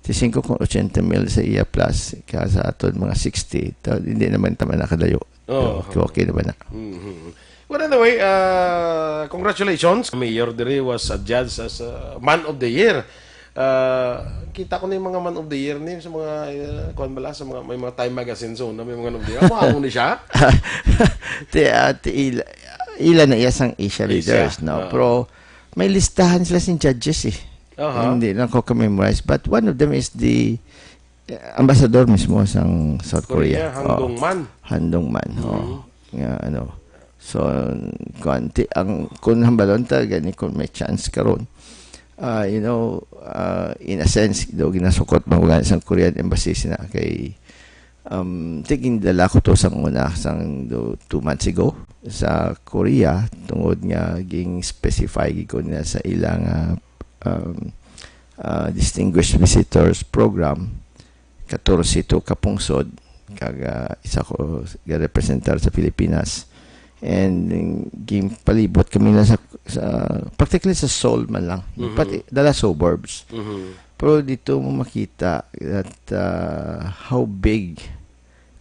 Ti 5 kung 80 mil sa iya plus, kaya sa aton mga 60, hindi naman tama nakadayo. Okay naman na. Well, anyway, congratulations. Mayor Dere was adjudged as Man of the Year. Kita ko na yung mga Man of the Year ni sa mga kuan bala sa mga may mga Time magazine so na may mga Man of the Year. Mo ni siya. Ila na iyasang Asia leaders, no? Pero may listahan sila sin judges eh. Hindi lang ko memorize, but one of them is the ambassador mismo sa South Korea. Handong-man. Ano. So, kung hambalon ta gani kung may chance karon. In a sense, do ginasukot mga sa Korean embassy na kay tiging dala ko to sang una sang 2 months ago sa Korea tungod nga ging specify ko na sa ilang Distinguished Visitors Program 14 to kapungsod kaga isa ko ga-representar sa Pilipinas and ging palibot kami na sa practically sa Seoul man lang pati dala suburbs pero dito mo makita that how big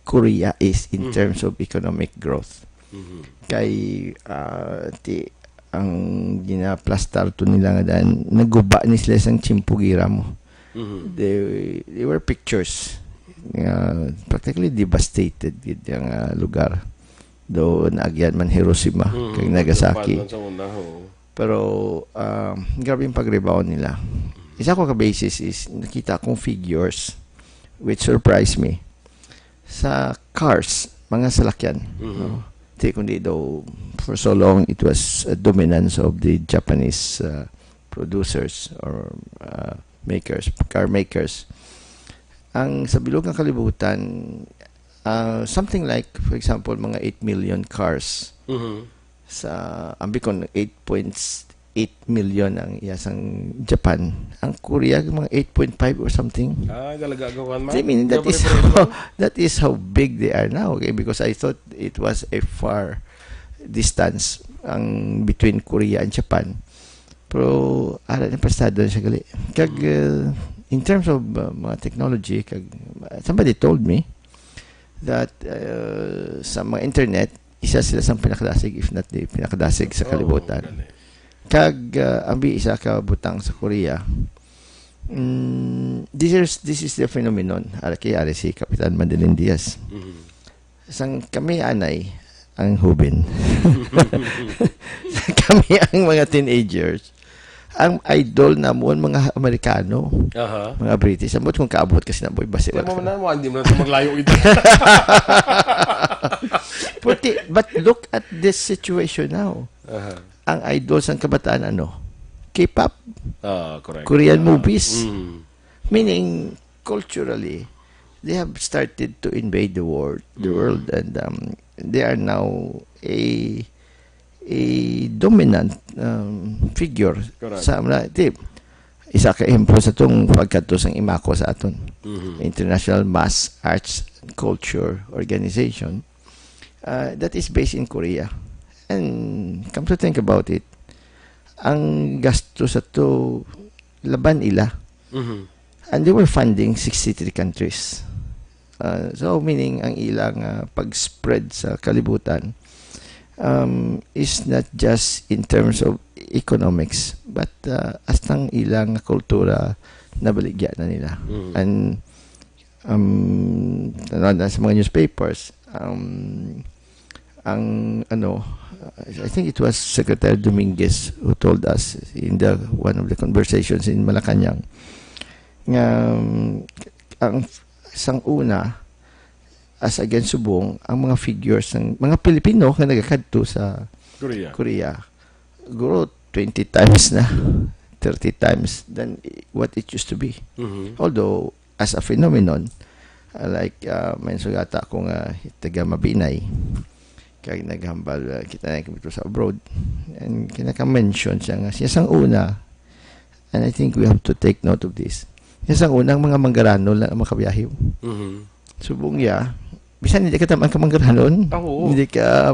Korea is in terms of economic growth kay ang ginaplastar to nila nga daan naguba ni sila sang Chimpugira mo. They were pictures practically devastated yung lugar doon agyan man Hiroshima kay Nagasaki pero grabe yung pag-rebound nila. Isa ko ka-basis is nakita akong figures which surprised me sa cars, mga salakyan kundi daw for so long it was a dominance of the Japanese producers or car makers. Ang sa bilog ng kalibutan something like for example mga 8 million cars sa ambikon 8.8 million ang iyasang Japan. Ang Korea mga 8.5 or something. Galagawan man. I mean that is how big they are now, okay? Because I thought it was a far distance ang between Korea and Japan. Pero ara na pasado siya gali. Kag in terms of mga technology, somebody told me that sa mga internet isa sila sa pinakadasig if not the pinakadasig sa kalibutan. Kag ambi isa ka butang sa Korea. This is the phenomenon. Ari si Kapitan Madeline Diaz. Sang kami anay ang hubin. Kami ang mga teenagers. Ang idol na mo mga Amerikano, mga British. Amot kung kaabot kasi na boy basi. Hindi mo na maglayo ito. But look at this situation now. Ang idol sa kabataan K-pop, Korean movies. Meaning culturally they have started to invade the world and they are now a dominant figure sa isa ka ehemplo sa tong pagkadto sang imako sa aton International Mass Arts and Culture Organization that is based in Korea. And come to think about it, ang gasto sa to laban ila. And they were funding 63 countries. So meaning ang ilang pag-spread sa kalibutan is not just in terms of economics but astang ilang kultura na baligya na nila. And sa mga newspapers I think it was Secretary Dominguez who told us in one of the conversations in Malacanang nga ang sang una as against subong ang mga figures ng mga Pilipino nga nagakadto sa Korea guro 20 times na 30 times than what it used to be. Although as a phenomenon like may sugata ko nga taga Mabinay kaya naghambal kita na kami sa abroad and kinaka-mention siya nga siya sang una and I think we have to take note of this. Siya sang unang mga manggaranon lang makabiyahe. Subong ya bisan hindi ka taman ka manggaranon, hindi ka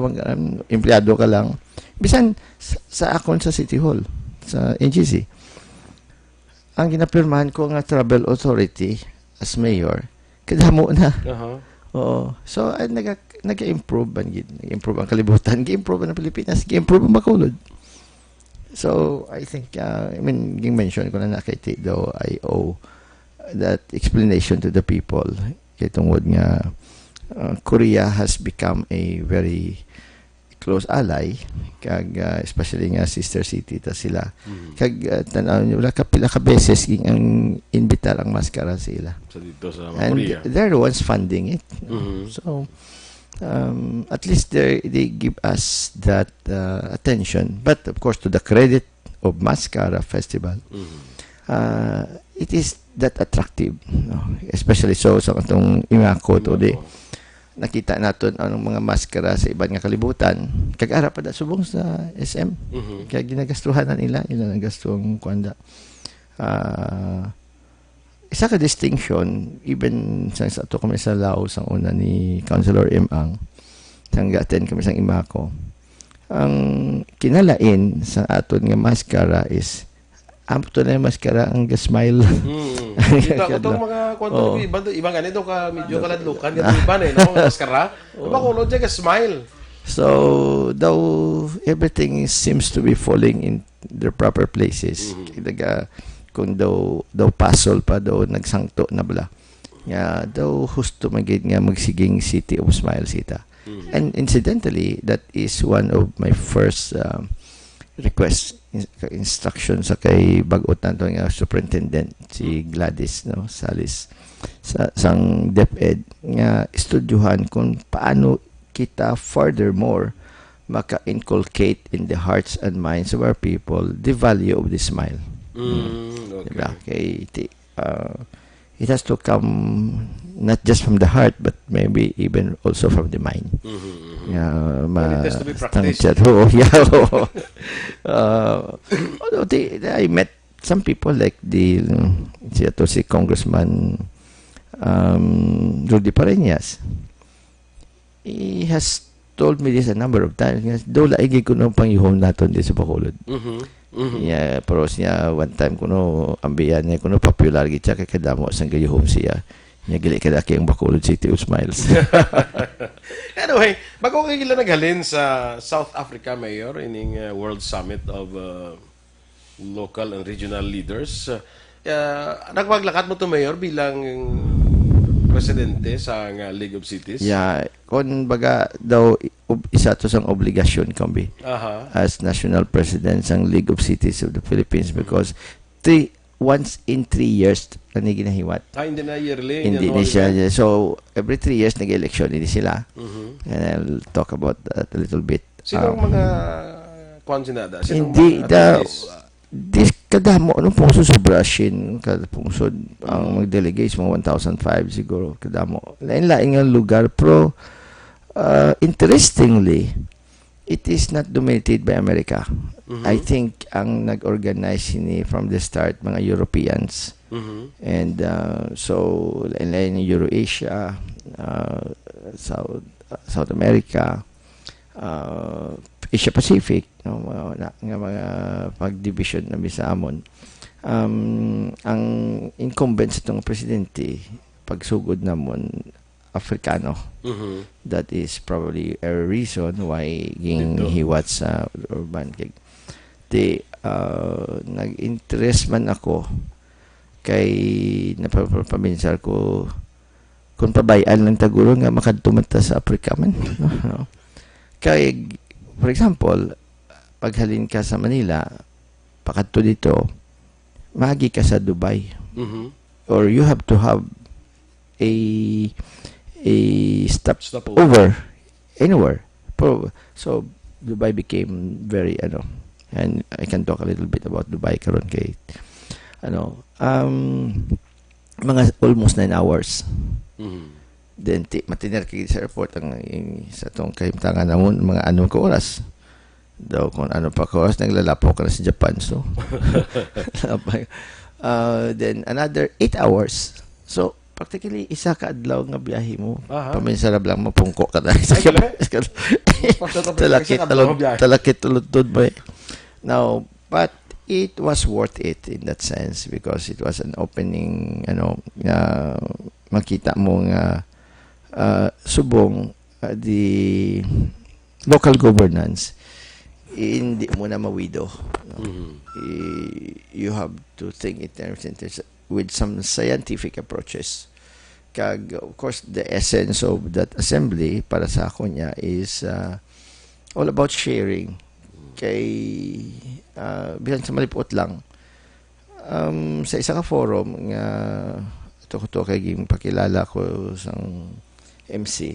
empleyado ka lang, bisan sa akon sa City Hall sa NGC ang ginapirmahan ko nga travel authority as mayor, kadamo na. Aha. Oo. So, nag-improve man gid. Nag-improve ang kalibutan, nag-improve ang Pilipinas, nag-improve ang Bacolod. So, I think, yung mention ko na kay daw, I owe that explanation to the people. Kaya tungod nga, Korea has become a very close ally, kag especially nga sister city ta sila. Kag tanaw niyo wala ka pila ka beses ging ang invitar ang maskara sila. Sa dito sa And Korea. they're the ones funding it. Mhm. So, at least they give us that attention. But of course, to the credit of Mascara Festival, it is that attractive, no? Especially so sa atong Imako today. Nakita naton ang mga maskara sa ibang nga kalibutan. Kag-ara pa da subong sa SM. Kaya ginagastuhan na nila, yun ang gastong kuanda. Isa ka distinction, even sa ato kami sa Laos, ang una ni Councilor Ang, tangga-attend kami sa Imako. Ang kinalain sa aton nga maskara is amto na yung maskara ang smile. Kita ko itong mga kwento ibang ganito ka medyo kaladlukan ganito iba na no maskara. Bacolod siya ka smile. So though everything seems to be falling in their proper places. Kung daw pasol pa daw nagsangto na bala. Nga daw husto magid nga magsiging City of Smiles ita. And incidentally, that is one of my first request instruction sa kay bag-ot nato nga superintendent si Gladys no Salis sa sang DepEd nga estudyuhan kung paano kita furthermore maka-inculcate in the hearts and minds of our people the value of the smile. Okay. Diba? It has to come not just from the heart but maybe even also from the mind. And it has to be practiced. Although I met some people like si Congressman Rudy Pareñas. He has told me this a number of times. Daw laigi ko nung pangyuhom naton di sa Bacolod. Yeah, pero siya one time kuno ambiyan niya kuno popular gid siya kay kadamo sang gayuhom siya. Nya gali kadaki ang Bacolod City of Smiles. Anyway, bago kayo kila naghalin sa South Africa, Mayor, ining World Summit of Local and Regional Leaders, nagpaglakat mo to, Mayor, bilang presidente sa League of Cities? Yeah, kon baga daw isa to sang obligasyon kami as national president sang League of Cities of the Philippines because once in 3 years na ginahiwat. Hindi na yearly? Hindi na siya. So, every 3 years nag-election hindi sila. And I'll talk about that a little bit. Sinong mga konsinada? Hindi. Kadamo, anong pungsod sa Brasin, pungsod, ang mag-delegate, mga 1,005 siguro, kadamo. Lain-lain ang lugar, pero interestingly, it is not dominated by America. I think ang nag-organize ni from the start, mga Europeans. And so, lain-lain yung Eurasia, South America, Asia Pacific, no, mga pag-division na bisa amon. Ang incumbent sa itong presidente, pagsugod namon, Africano. That is probably a reason why hiwat sa urban gig. Nag-interest man ako kay napapaminsar ko kung pabayaan lang taguro nga makadtumata sa Africa man. No? Kay, for example, paghalin ka sa Manila, pakadto dito, magi ka sa Dubai. Or you have to have a stop over anywhere. So, Dubai became very, and I can talk a little bit about Dubai karon kay, mga almost 9 hours. Then matiner kay sa airport ang sa tong kahimtangan namon mga anong ka oras daw kung ano pa ka oras naglalapo ka na sa Japan so then another 8 hours so practically isa ka adlaw nga biyahe mo paminsarab lang mapungko ka dahil sa talakit tulod ba now but it was worth it in that sense because it was an opening, makita mo nga subong the local governance, hindi mo na mawido. No? You have to think in terms with some scientific approaches. Kag, of course, the essence of that assembly para sa ako niya is all about sharing. Kay bilang sa malipot lang sa isa ka forum nga ito kay ging pakilala ko sang MC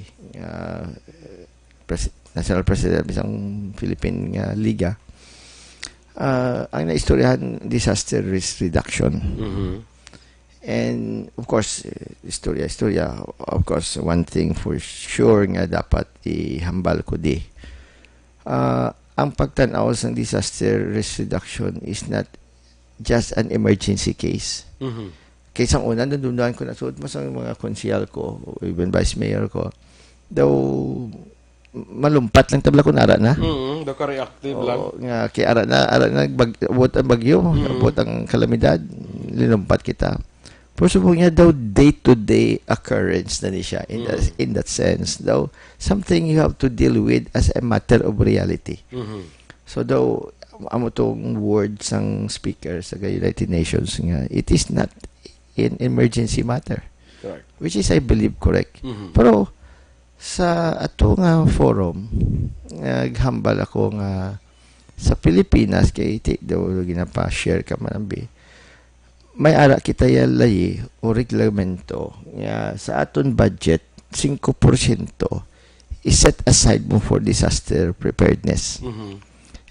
National President isang Philippine nga liga, ang naistoryahan disaster risk reduction. And of course istorya of course one thing for sure nga dapat ihambal ko di ang pagtanaw ng disaster risk reduction is not just an emergency case. Kaysa una, nandunduhan ko na suot mo sa mga konsyal ko, even vice mayor ko, daw malumpat lang tabla ko nara na. Daw ka reactive lang. Nga, kaya ara na abot ang bagyo, abot ang kalamidad, linumpat kita. Pero subong niya daw day-to-day occurrence na niya in that sense. Daw, something you have to deal with as a matter of reality. So daw, amo tong words ng speaker sa United Nations nga, it is not an emergency matter. Correct. Which is, I believe, correct. Pero, sa ato nga forum, naghambal ako nga sa Pilipinas, kay daw ginapa-share ka manambi, may ara kita yalay o reglamento nga sa aton budget 5% is set aside mo for disaster preparedness.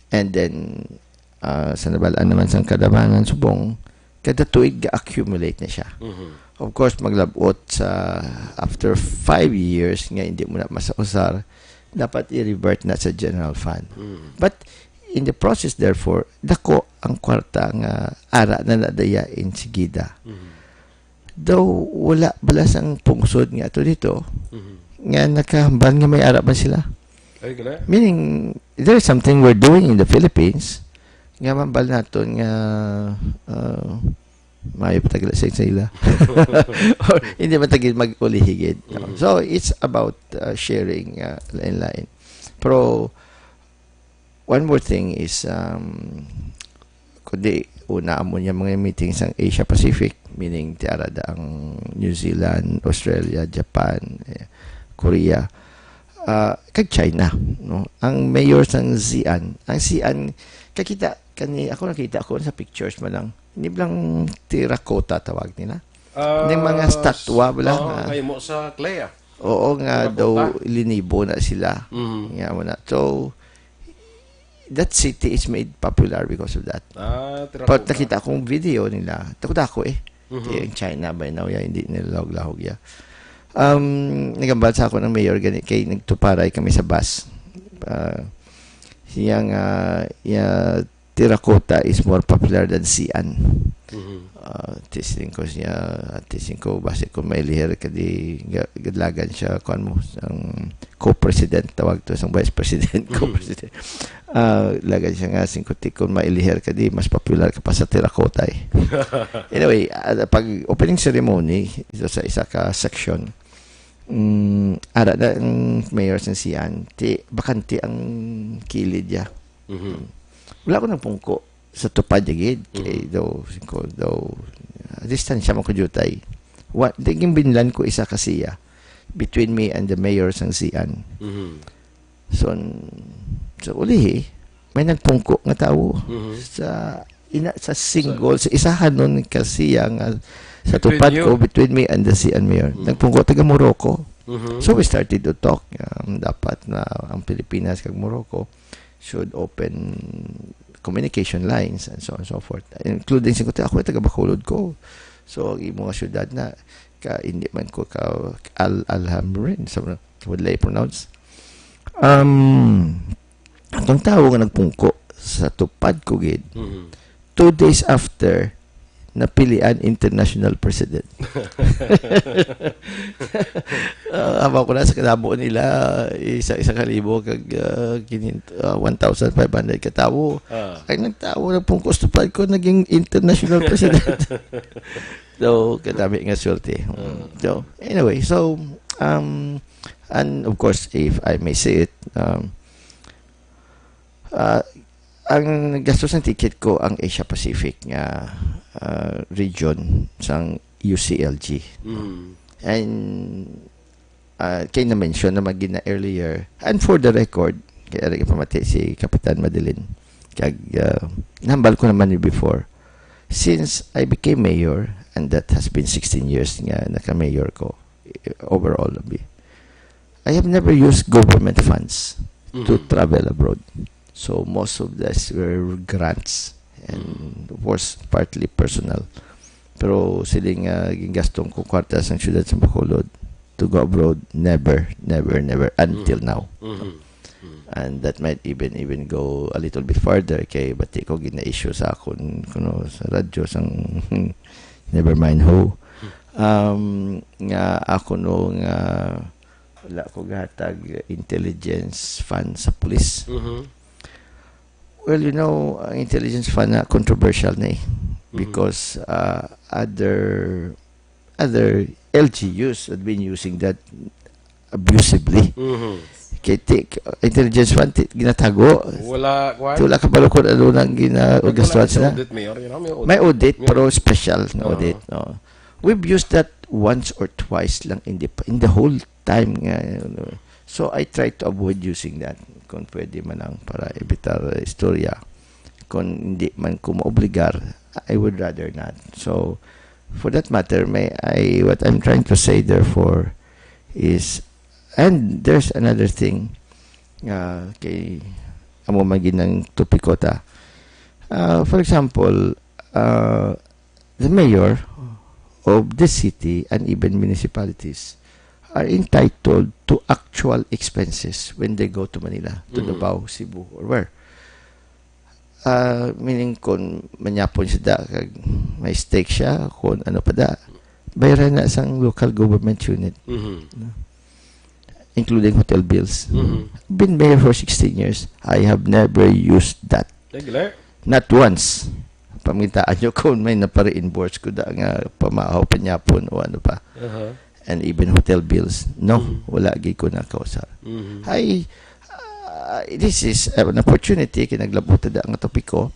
And then sa nabalaan naman sang kadamangan subong kada tuig ga-accumulate na siya. Of course maglabot sa after 5 years nga hindi mo na masausar, dapat i-revert na sa general fund. But in the process, therefore, dako ang kwarta nga ara na nadaya in sigida. Daw wala balas ang pungsod nga ato dito, nga nakahambal nga may ara ba sila. Ay, gala. Meaning, there is something we're doing in the Philippines, nga mambal naton nga mayo patagla sa ila. Or hindi matagid mag-ulihigid. So, it's about sharing line-line. Pero, one more thing is, kundi una mo niya mga meetings ang Asia Pacific, meaning tiara da ang New Zealand, Australia, Japan, Korea, kag China, no? Ang mayor sang Xi'an, ang Xi'an, ako nakita ko sa pictures man lang, hindi lang terracotta tawag nila. Yung mga statwa wala nga mo sa clay. Oo nga terracotta. daw linibo na sila. Nga mo na. So, that city is made popular because of that. But nakita akong video nila. Takot ako Yung China by now, hindi nilalahog ya. Nagambal sa ako ng mayor kay nagtuparay kami sa bus. Siyang terracotta is more popular than Xi'an. Tising ko base ko may lihir kadi gadlagan siya kuan mo ang co-president tawag to sang vice president co-president lagan siya nga 5 tikon mailihir kadi mas popular ka pa sa terracotta anyway pag opening ceremony ito sa isa ka section ara na ang mayor sa Xi'an bakante ang kilid niya wala ko nagpungko sa tupad yagid kay daw distansya mo ko jutay diging binlan ko isa kasiya between me and the mayor sang Xi'an. So ulihi may nagpungko nga tao sa single sa isahan nun kasiya nga sa tupad ko between me and the Xi'an mayor. Nagpungko taga Morocco. So we started to talk dapat na ang Pilipinas kag Morocco should open communication lines and so on and so forth, including ako taga Bacolod ko, so imo nga syudad na ka hindi man ko ka Alhamrin so would lay pronounce atong tao nga nagpungko sa tupad ko gid 2 days after napilian international president. Habang ko na sa kanabo nila, isa kalibo kag 1,500 katawo. Ay nagtawo na pong kustupad ko naging international president. So, kadami nga swerte. So, anyway, so, and of course, if I may say it, ang gastos ng ticket ko ang Asia Pacific nga region sang UCLG. And kayo na-mention na magina earlier, and for the record, kaya rin pamati si Kapitan Madeline, kag nahambal ko naman ni before, since I became mayor, and that has been 16 years nga naka-mayor ko overall. I have never used government funds to travel abroad. So most of this were grants and of course partly personal. Pero siling gingastong ko kwarta sa siyudad sa Bacolod to go abroad, never until now. And that might even go a little bit further kay bati ko gina-issue sa akon kuno sa radyo sang never mind who. Nga ako no nga wala ko gatag intelligence fund sa police. Well, you know, ang intelligence fund na controversial na eh. Because other LGUs have been using that abusively. Kaya intelligence fund ginatago. Wala ka balukod ano nang ginagastuan sila. Audit, Mayor, you know, may audit, pero special na audit. No. We've used that once or twice lang in the whole time. So I try to avoid using that kung pwede man lang para evitar istorya. Kung hindi man ko maobligar, I would rather not. So for that matter, what I'm trying to say therefore is, and there's another thing kay amo maginang topikota. For example, the mayor of the city and even municipalities are entitled to actual expenses when they go to Manila, to Davao, Cebu, or where. Meaning kung manyapon siya kag may stake siya, kung ano pa da, bayaran na sang local government unit. Including hotel bills. Been mayor for 16 years. I have never used that. Regular? Not once. Pamintaan nyo kung may napare-invoice ko da nga pamahaw, panyapon o ano pa. And even hotel bills. No, wala gay ko na kausap. This is an opportunity, kinaglabuta da ang topiko,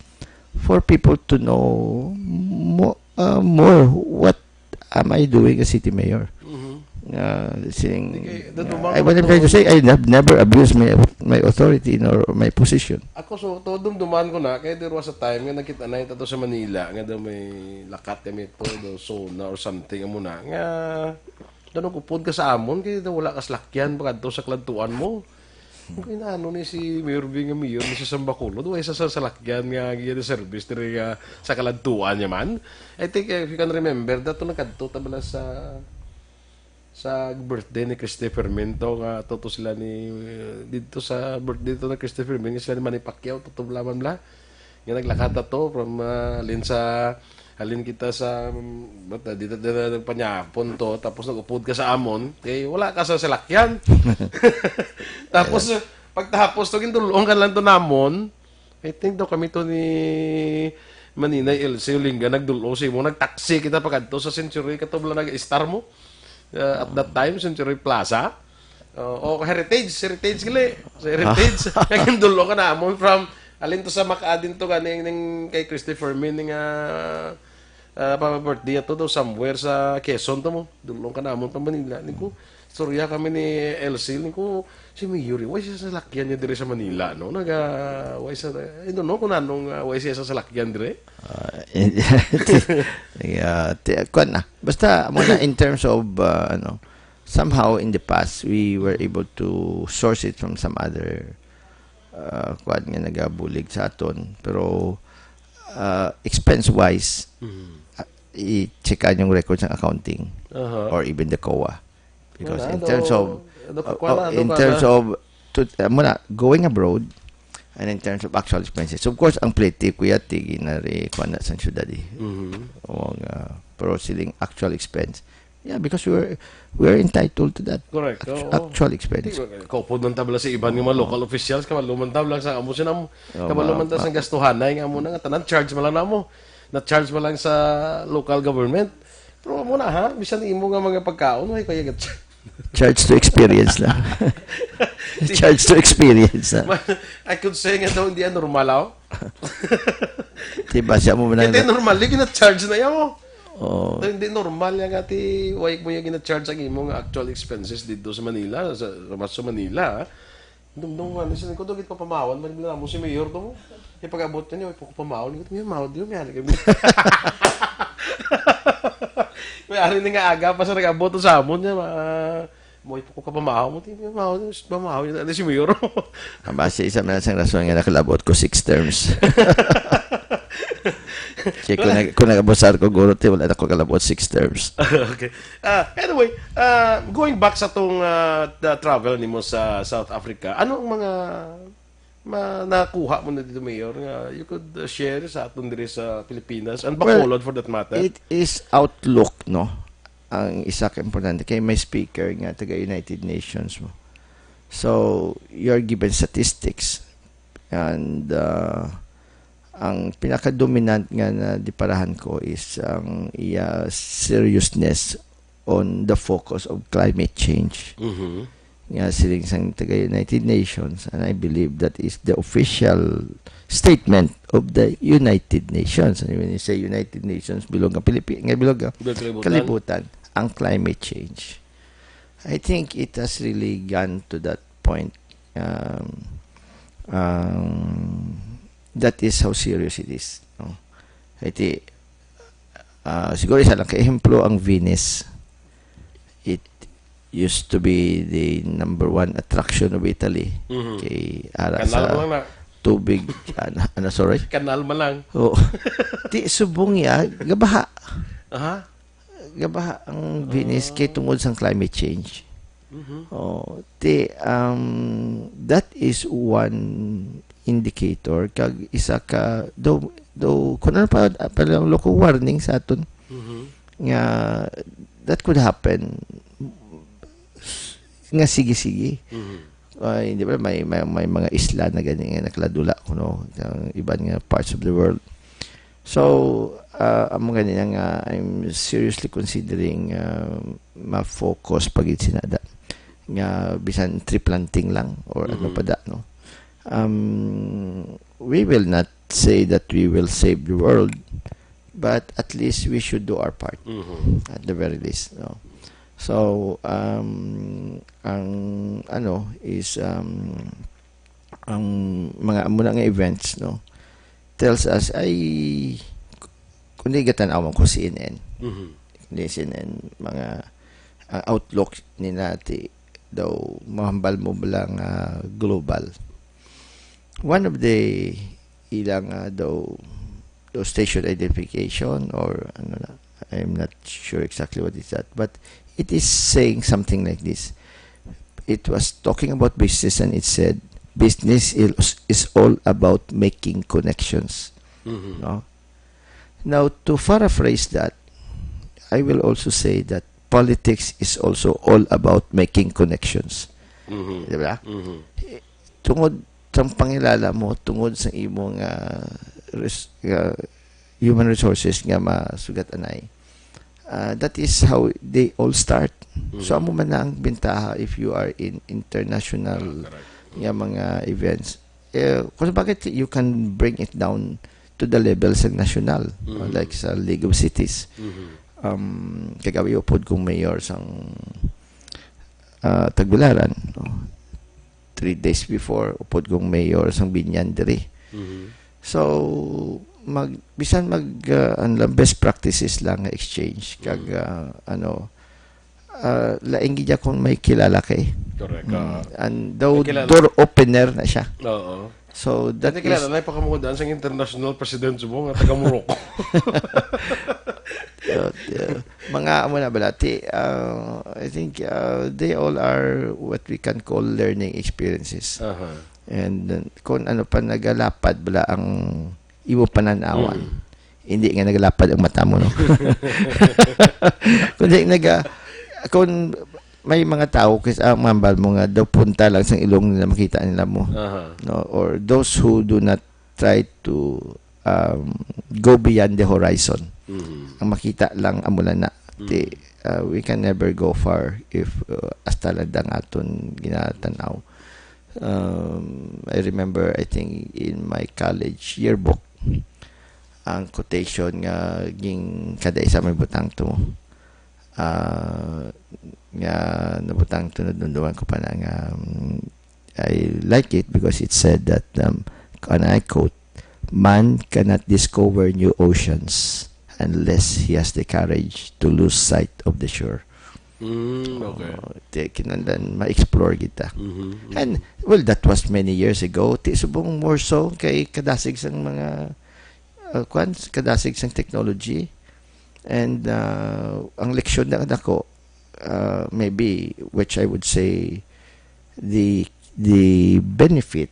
for people to know more what am I doing as city mayor. What I'm trying to say, I have never abused my authority nor my position. Ako so dumduman ko na kaya there was a time nga nakita na ito sa Manila nga daw may lakat kami to do zona or something amo na nga daw kupod ka sa amon kaya daw wala kas lakyan pagadto sa kladtuan mo. Kung inaano ni si Mayor Bing nga mayor ni sa Bacolod, way sa salakyan nga giya service diri sa kaladtuan niya man. I think if you can remember dato nakadto tabala sa birthday ni Christopher Minto nga toto sila ni dito sa birthday to na Christopher Minto sila ni Manny Pacquiao toto blaman bla nga naglakad to from halin kita sa dito nagpanyapon to tapos nagupod ka sa amon kay wala ka sa salakyan. Tapos pagtapos to gindulong kan lang to namon I think daw kami to ni Maninay Elsie Ulinga nagdulo si mo nagtaksi kita pagadto sa Century katubla nag-star mo. At that time, Century Plaza. O Heritage gali. Sa Heritage. Kaya dulo ka na. From, alin to sa Makaadin to ganing kay Christopher Min nga pa-birthday to somewhere sa Quezon to mo. Dulong ka na pa Manila. Niko, storya kami ni LC. Niko, si Mayuri, why siya sa lakyan niya dire sa Manila, no? Why sa, I don't know kung anong why siya sa lakyan dire. Basta muna in terms of somehow in the past we were able to source it from some other kuan nga nagabulig sa aton pero expense wise i-checkan yung records ng accounting or even the COA because in terms of muna going abroad And in terms of actual expenses, of course, ang plate kuya tigi na rin kuha na sa syudad eh. Pero siling actual expense. Yeah, because we're entitled to that. Correct. Actual expense. Kaupod ng tabla sa iban nga mga local officials, kamalumang tabla sa amo sinam, kamalumang tabla sa gastuhan na yung amo na nga, tanan charge mo lang na mo. Na-charge mo lang sa local government. Pero mo na ha, bisan imo nga mga pagkaon, ay kaya gat. Charge to experience lang. Charge to experience lang. I could say nga daw hindi normal ako. Diba siya mo na Hindi normal, hindi na-charge na yan mo. Oh. Hindi normal yan ati, wayag mo yung gina-charge ang imo nga actual expenses dito sa Manila, sa Manila. Dumdum nga, nisin ko, dugit pa pamawan, manila mo si Mayor to mo. E pag-abot ka niya, may pamawan, may mawad yun, may hari kami. May hari na nga aga pa sa nag-abot sa amon niya, mo ipo ko ka pamahaw mo, pamahaw yun, ano si Mayor? Base isa man sang rason nga nakalabot ko 6 terms. Kaya kung nag-abosar ko guro, wala na ko kalabot 6 terms. Okay. Anyway, going back sa tong travel nimo sa South Africa, ano ang mga nakuha mo na dito, Mayor, nga you could share sa aton diri sa Pilipinas and Bacolod for that matter? It is outlook, no? Ang isa ka importante kay may speaker nga taga United Nations mo. So, you're given statistics and ang pinaka-dominant nga na diparahan ko is ang iya seriousness on the focus of climate change. Nga siling sang taga United Nations, and I believe that is the official statement of the United Nations. And when you say United Nations, bilog ang Pilipinas, nga bilog ang kalibutan, ang climate change. I think it has really gone to that point. That is how serious it is. No? Iti, siguro isa lang ka-ehemplo ang Venice. It used to be the number 1 attraction of Italy. Kay ara sa tubig. Sorry? Kanal man lang. Oh. Ti subong ya, gabaha. Aha. Gabaha ang Venice kay tungod sa climate change. Oh, that is one indicator kag isa ka do kuno pa lang local warning sa aton nga that could happen nga sige hindi ba may mga isla na ganyan nga nakladula kuno ang iban nga parts of the world. So amo ganyan nga I'm seriously considering ma-focus pagit sinada nga bisan tree planting lang or ano pa da, no. We will not say that we will save the world, but at least we should do our part at the very least, no. So ang ano is ang mga muna nga events, no, tells us ay kundi gatan-awon ko CNN, kundi CNN mga outlook ni nati daw mahambal mo lang global. One of the ilang daw station identification or ano na, I'm not sure exactly what is that, but it is saying something like this. It was talking about business and it said business is all about making connections. No? Now, to paraphrase that, I will also say that politics is also all about making connections. Diba? Tungod sa pangilala mo, tungod sa imong human resources nga masugat anay. That is how they all start. So, amo man na ang bintaha if you are in international mga events. Kung bakit you can bring it down to the level sa national, like sa League of Cities. Kagabi upod kong mayor sang Tagbilaran, no? 3 days before upod kong mayor sang Binyan diri. So bisan best practices lang exchange kag laing gidya kung may kilala kay. Correct. And door opener na siya. Oo. So that is kilala na pakamudaan sang international president mo nga taga Morocco. Mga amo na balati, I think they all are what we can call learning experiences. And kung ano pa nagalapad bala ang imo pananawan. Hindi nga nagalapad ang mata mo, no? Kung may mga tao kasi ang mambal mo nga daw punta lang sa ilong nila makita nila mo. No? Or those who do not try to go beyond the horizon. Ang makita lang amulan na. We can never go far if hasta lang aton ginatanaw. I remember, I think, in my college yearbook, ang quotation nga ging kada isa may butang to nga nabutang to nadunduan ko pa na nga I like it because it said that and I quote, man cannot discover new oceans unless he has the courage to lose sight of the shore. Okay. Kinandan ma-explore kita. And well, that was many years ago. Subong more so kay kadasig sang mga kadasig sang technology. And ang leksyon na ako maybe which I would say the benefit,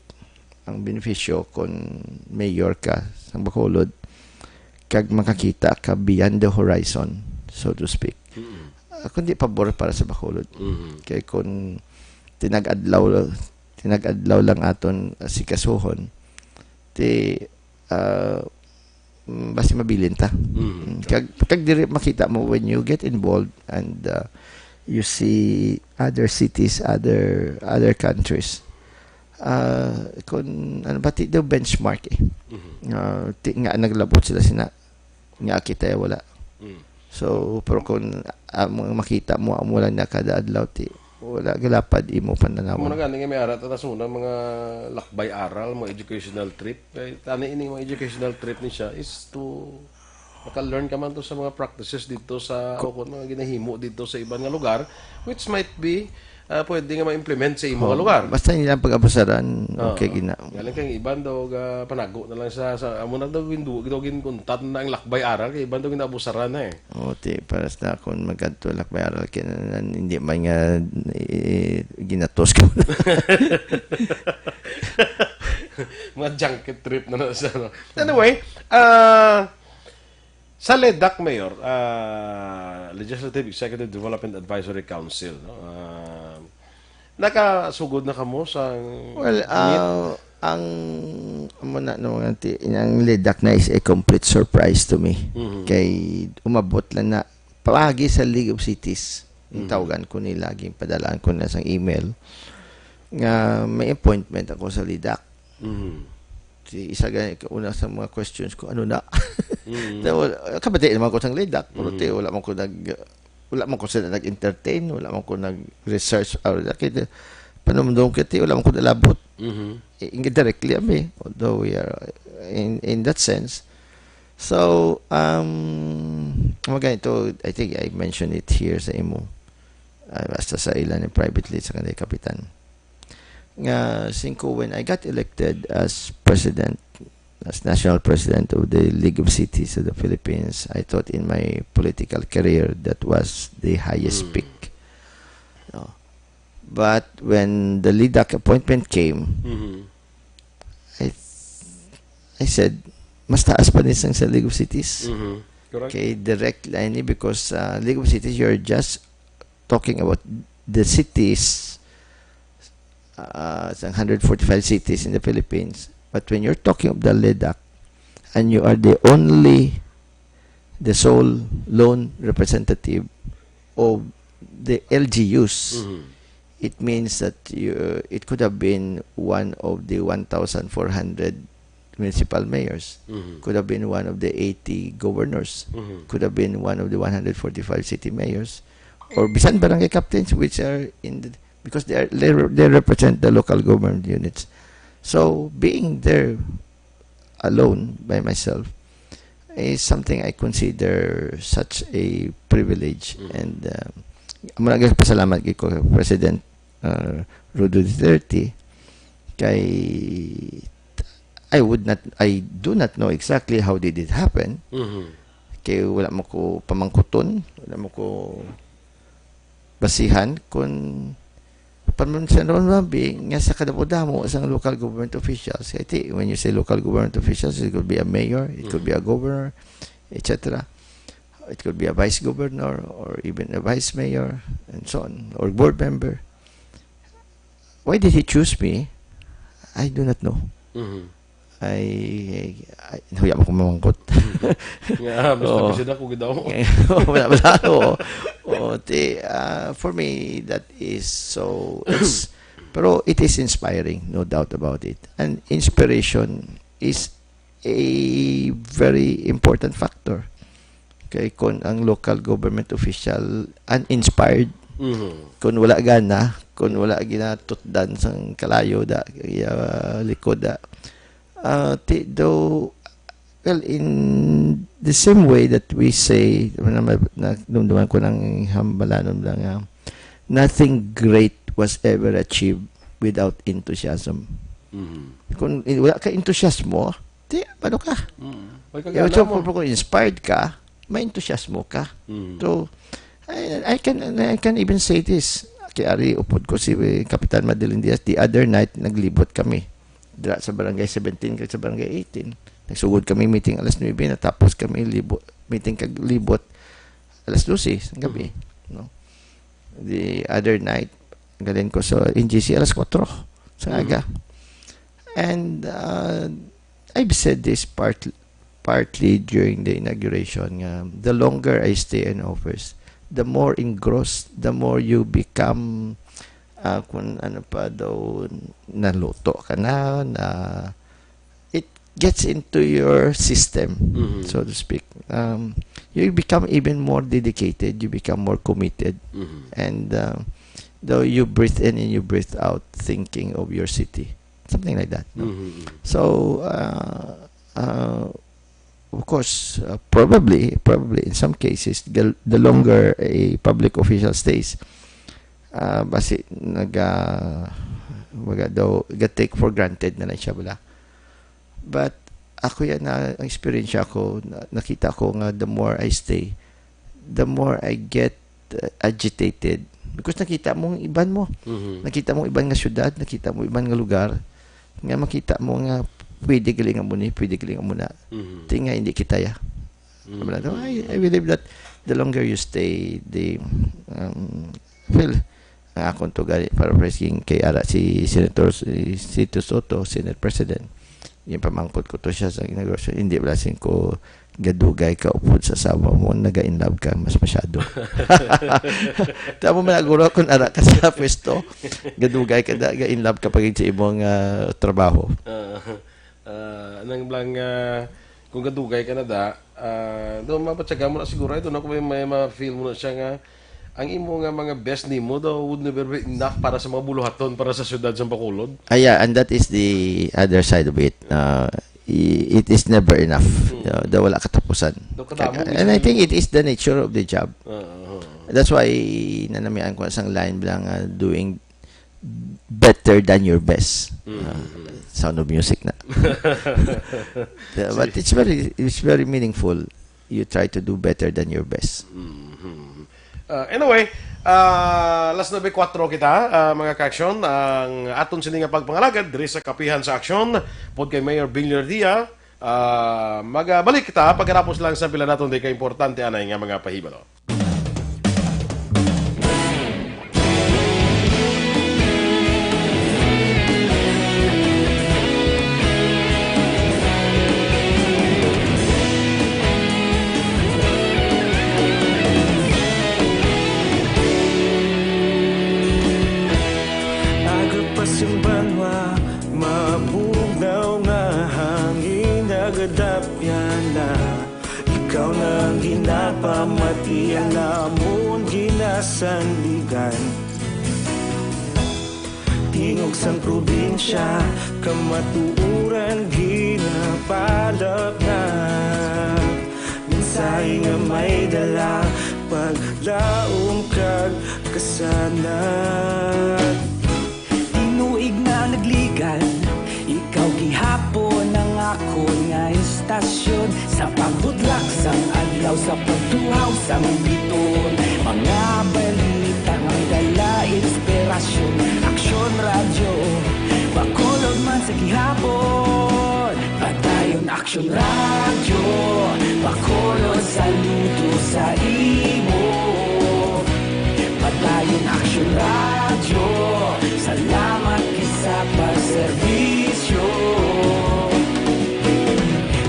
ang benepisyo kung mayor ka sa Bacolod kag makakita ka beyond the horizon, so to speak. Kundi pabor para sa Bacolod. Kay kung tinag-adlaw lang aton sikasuhon basi mabilin ta. Kag diri makita mo when you get involved and you see other cities, other countries. Kung ano ba daw benchmark nga naglabot sila nga kita wala. So pero kung makita mo amulan na kada adlaw wala galapad imo pananaw. Mo na gani nga may arat ta suna mga lakbay aral mo educational trip. Kay tani ini mga educational trip ni siya is to maka-learn ka man to sa mga practices dito sa mga ginahimo dito sa ibang nga lugar which might be pwede nga ma-implement sa imong lugar. Basta nilang pag-abusaran, okay gina. Galing kang iban daw panago na lang sa amo na daw ginkuntat na ang lakbay aral kay iban daw ginabusaran na para sa akon magadto lakbay aral kay hindi man nga ginatos ko. Mga junket trip na sa no. Anyway, sa LEDAC, Mayor, Legislative Executive Development Advisory Council, no? Nakasugod na kamo sa ang muna naman ang LEDAC na is a complete surprise to me. Kay umabot lang na pagi sa League of Cities. Tawagan ko nila, laging padalaan ko na sang email nga may appointment ako sa LEDAC. Isa una sa mga questions ko, ano na? Kabati naman ko sa LEDAC, pero wala man ko sila nag-entertain, wala man ko nag-research, panumdong kiti, wala man ko nalabot. Indirectly, although we are in that sense. So, ganito, I think I mentioned it here sa imo, basta sa ilan privately sa kanila kapitan. When I got elected as president, as national president of the League of Cities of the Philippines, I thought in my political career that was the highest peak. No. But when the LEDAC appointment came, I said, mas taas pa nisang sa League of Cities. Okay, direct line because League of Cities, you're just talking about the cities, 145 cities in the Philippines. But when you're talking of the LEDAC and you are the sole lone representative of the LGUs, it means that it could have been one of the 1,400 municipal mayors, could have been one of the 80 governors, could have been one of the 145 city mayors, or bisan barangay captains, which are because they represent the local government units. So being there alone by myself is something I consider such a privilege. And maraming pasalamat ko President Rodo Duterte kay I do not know exactly how did it happen. Kay wala mo ko pamangkuton, wala mo ko basihan kung sa Nonambi, nga sa kadamo-damo sa local government officials. I think when you say local government officials, it could be a mayor, it could be a governor, etc. It could be a vice governor or even a vice mayor and so on, or board member. Why did he choose me? I do not know. Huya mo kumamangkot. Nga, basta kasi na kung gidaw. Wala. For me, that is so... pero it is inspiring, no doubt about it. And inspiration is a very important factor. Okay, kung ang local government official uninspired, kung wala gana, kung wala ginatutdan sang kalayo da, likod da, though, well, in the same way that we say, nagdumduman ko ng hambalanon lang, nothing great was ever achieved without enthusiasm. Kung wala ka enthusiasmo, ano ka? Kung inspired ka, may enthusiasmo ka. So, I can even say this. Kaya upod ko si Kapitan Madeline Diaz, the other night, naglibot kami. Sa barangay 17 kag sa barangay 18. Nagsugod kami meeting alas 9, natapos kami meeting kag libot alas 12 ng gabi, no. The other night galing ko sa NGC alas 4 sa aga. And I've said this partly during the inauguration, the longer I stay in office, the more engrossed, the more you become kung ano pa daw, naluto ka na, it gets into your system, so to speak. You become even more dedicated, you become more committed, and though you breathe in and you breathe out thinking of your city, something like that. No? So, of course, probably in some cases, the longer a public official stays, basi take for granted na lang siya bala. But ako yan na experience ako, nakita ko nga the more I stay, the more I get agitated because nakita mo iban mo. Nakita mo iban nga syudad, nakita mo iban nga lugar, nga makita mo nga pwede galing mo ni, pwede galing mo na. Tinga hindi kita ya. I believe that the longer you stay, the well, ang akong to gali para pressing kay ara si Senator Sito Soto, Senate President. Yung pamangkot ko to siya sa inauguration. Hindi wala sin ko gadugay ka upod sa sama mo, naga-inlove ka mas masyado. Tamo managuro kung ara ka sa pwesto, gadugay ka ga-inlove ka pagin sa imong trabaho. Nang blang kung gadugay ka na da, doon mapatsaga mo na siguro ito na kung may ma-feel mo na siya nga ang imo nga mga best nimo daw would never be enough para sa mga buluhaton para sa syudad sa Bacolod. Yeah, and that is the other side of it. It is never enough. Daw wala katapusan. And I think it is the nature of the job. That's why nanamian ko isang line lang, doing better than your best. Sound of music na. But it's very meaningful. You try to do better than your best. Anyway, last 9:04 kita, mga ka-aksyon. Ang aton sini nga pagpangalagad diri sa kapihan sa aksyon pod kay Mayor Villar Dia. Magabalik kita pagkatapos lang sa pila naton di ka importante anay nga mga pahibalo. Ikaw nang ginapamatian namon ginasandigan. Tingog sang probinsya kamatuuran ginapalap na. Minsay nga may dala paglaom kag kasanat. Tinuig na nagligan, ikaw gihapon ang ako nga istasyon. Sa pagbudlak sang adlaw, sa pagtuhaw sang biton, mga balita nga dala inspirasyon. Action Radio, bakolod saludo sa imo. Padayon Action Radio, salamat isa pagserbisyo.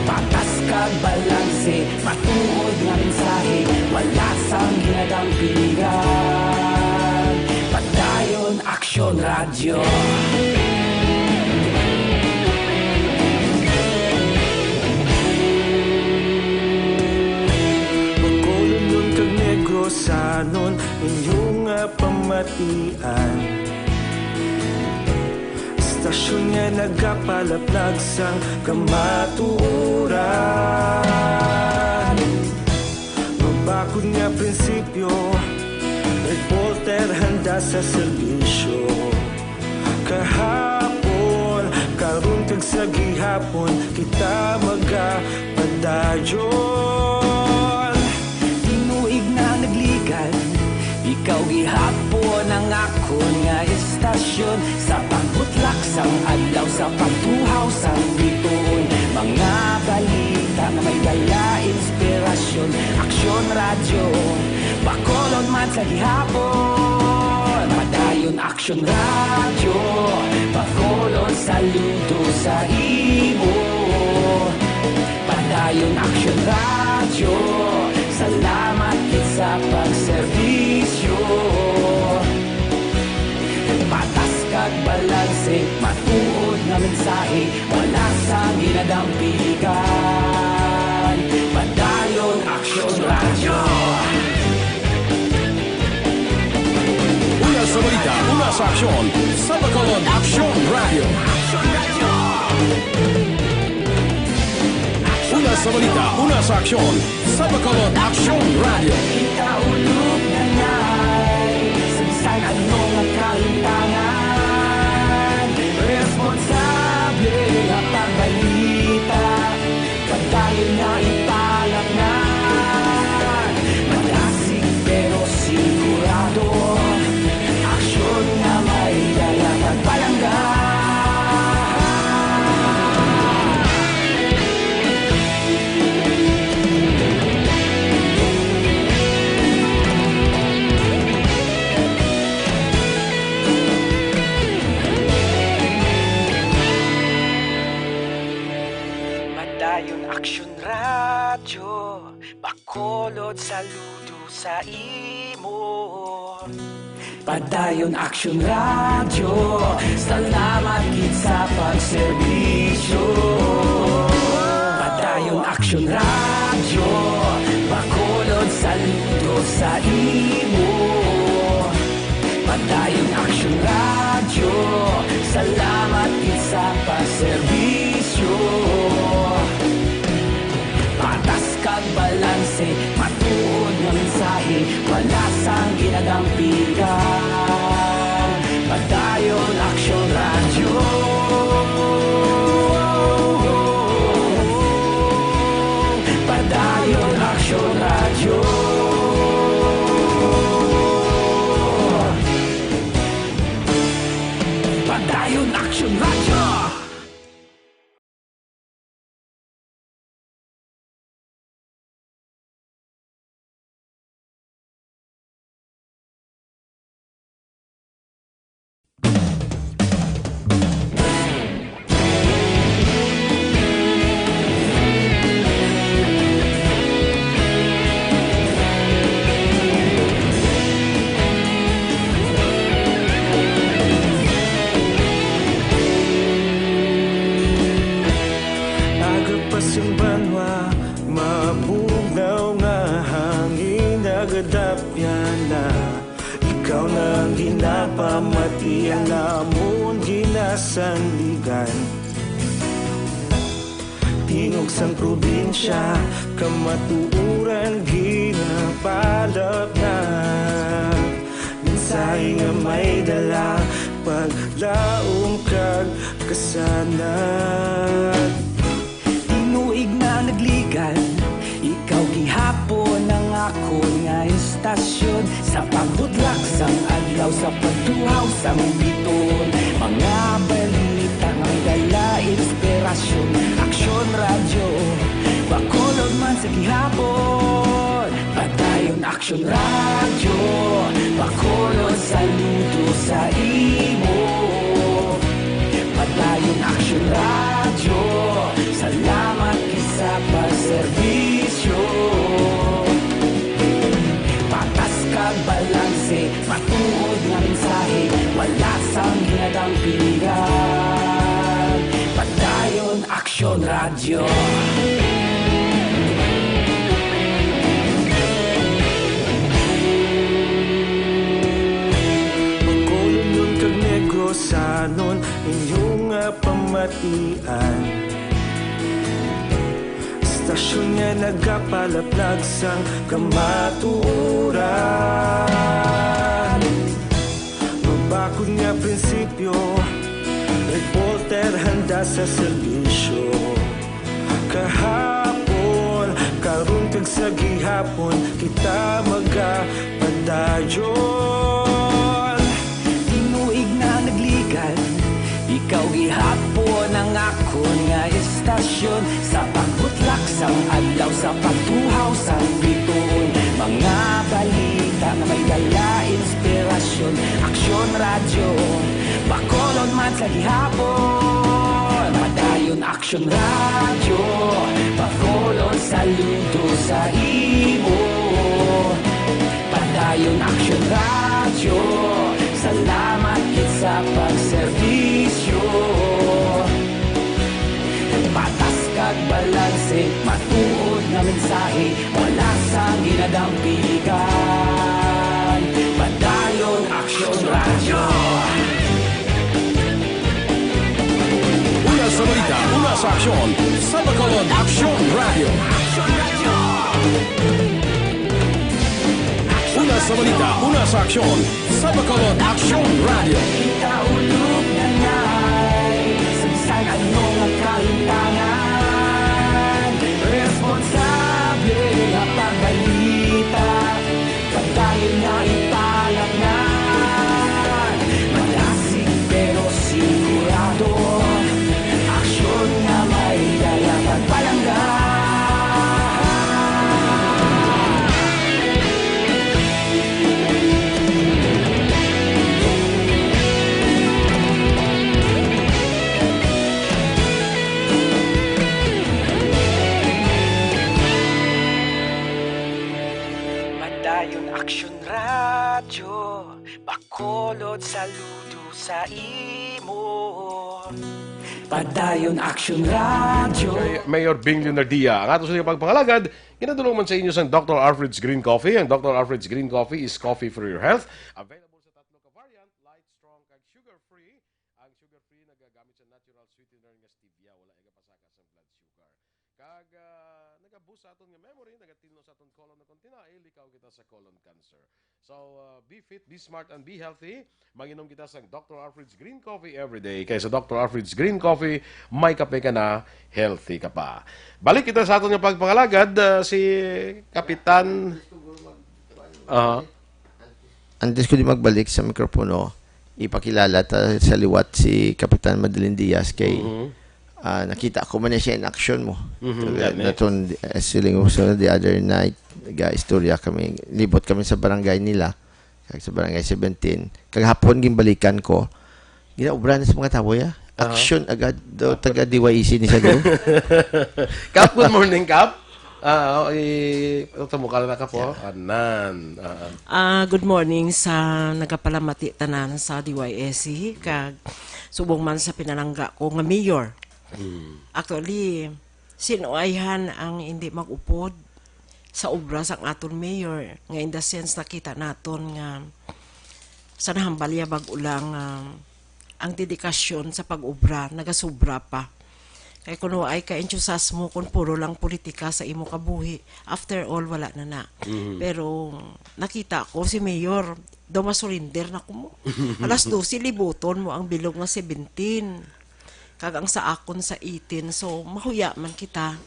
Patas kag balanse, matuod nga mensahe, wala sang ginadampingan. Padayon Action Radio. Sanon inyong pamatian, istasyon nga nagapalaplag sang kamatuoran. Mabakod nga prinsipyo, reporter handa sa serbisyo. Kahapon, karon kag sa gihapon, kita magapadayon. Ikaw gihapon ang akon nga istasyon, sa pagbutlak sang adlaw, sa pagtuhaw sang bituon. Mga balita na may dala inspirasyon. Action Radio, bakolod man sa gihapon. Padayon Action Radio, bakolod saludo sa imo. Padayon Action Radio, salamat sa pagserbisyo. Patas kag balanse, matuod nga mensahe, wala sang ginadampigan. Padayon Action Radio. Una sa balita, una sa aksyon, sa Bacolod Action Radio. Una sa balita, una sa aksyon, sa Bacolod Action Radio. Kita ulog na ngay, sabisan anong nagkalintangan. Responsable nga pagbalita, pagdayon na ipalat na. Malasig pero sigurado, aksyon na may dala pagpalanggan. Action Radio, bakolod saludo sa imo. Padayon Action Radio, salamat gid sa pagserbisyo. Padayon Action Radio, bakolod saludo sa imo. Padayon Action Radio, salamat gid sa pagserbisyo. Patas kag balanse, matuod nga mensahe, wala sang ginadampigan. Padayon Action Radio. Padayon Action Radio. Padayon Action Radio. Ikaw nang ginapamatian, namon ginasandigan. Tingog sang probinsya, kamatuuran ginapalap na. Minsay nga may dala, paglaom kag kasanat. Tinuig na nagligan, ikaw gihapon ang akon nga istasyon, sa pagbutlak sang adlaw, sa pagtuhaw sang biton. Mga balita nga dala inspirasyon, Action Radio, sa gihapon. Padayon aksyon radyo, Bacolod saludo sa imo. Padayon aksyon radyo, salamat kisa pagserbisyo. Patas kag balanse, matuod nga mensahe, wala sang ginadang pilihan. Padayon aksyon radyo. Bacolod kag Negrosanon, inyong pamatian. Stasyon nga nagapalaplag sang kamaturan. Mabakod nga prinsipyo, reporter handa sa serbisyo. Kahapon, karon kag sa gihapon, kita magapadayon. Tinuig na nagligan, ikaw gihapon ang akon nga istasyon. Sa pagbutlak sang adlaw, sa pagtuhaw sang bituon, mga balita na may dala inspirasyon. Aksyon radyo, Bacolod man sa gihapon. Padayon aksyon radyo, Bacolod saludo sa imo. Padayon aksyon radyo, salamat kit sa pagserbisyo. Patas kag balanse, matuod na mensahe, wala sang ginadampigan. Padayon aksyon radyo. Una sa balita, una sa aksyon, sa Bacolod Aksyon Radio. Una sa balita, una sa aksyon, sa Bacolod Aksyon Radio. Ikaulog na ngay, samsan anong ang kahintangan. Responsable na pagbalita, pagdayon na ipalaknan. Malasig pero sigurado, aksyon na may dala pagpalanggan. Padayon aksyon radyo, Bacolod saludo sa imo. Padayon aksyon radyo. Kay Mayor Bing Leonardia. Ang ato sa inyong pagpangalagad, ginadulungan sa inyo sa Dr. Alfred's Green Coffee. Ang Dr. Alfred's Green Coffee is coffee for your health. Available sa tatlo ka variant, light, strong, kag sugar-free. Ang sugar-free nagagamit sa natural sweetener nga stevia. Wala iga pasaka sa blood sugar. Kag nagaboost sa aton nga memory, nagatilno sa aton colon na kontina, likaw kita sa colon cancer. So, be fit, be smart, and be healthy. Maginom kita sa Dr. Alfred's Green Coffee every day. Kaya sa Dr. Alfred's Green Coffee, may kape ka na, healthy ka pa. Balik kita sa aton nga pagpangalagad, si Kapitan... Antes ko di magbalik sa mikropono, ipakilala sa liwat si Kapitan Madeline Diaz kay nakita ko man siya in action mo. Naton siling uso the other night, istorya kami, libot kami sa barangay nila, sa barangay 17. Kagahapon gimbalikan ko, ginaubra na sa mga tao ya. Action agad do taga DYEC ni sa do. Kap, good morning, Kap. Tumukal na ka po. Anan. Good morning sa nagapalamati tanan sa DYSC kag subong man sa pinalangga ko nga mayor. Actually, sinuayhan ang hindi mag-upod sa obra sang aton mayor nga in the sense nakita naton nga sa nahambalya bag-ulang ang dedikasyon sa pag-obra nagasubra pa. Kay kuno ay ka-entusiasmo kung puro lang politika sa imo kabuhi. After all, wala na. Pero nakita ko si Mayor, daw masurinder na ko mo. Alas 12, libuton mo ang bilog nga 17. Kagang sa akon sa 18. So, mahuya man kita.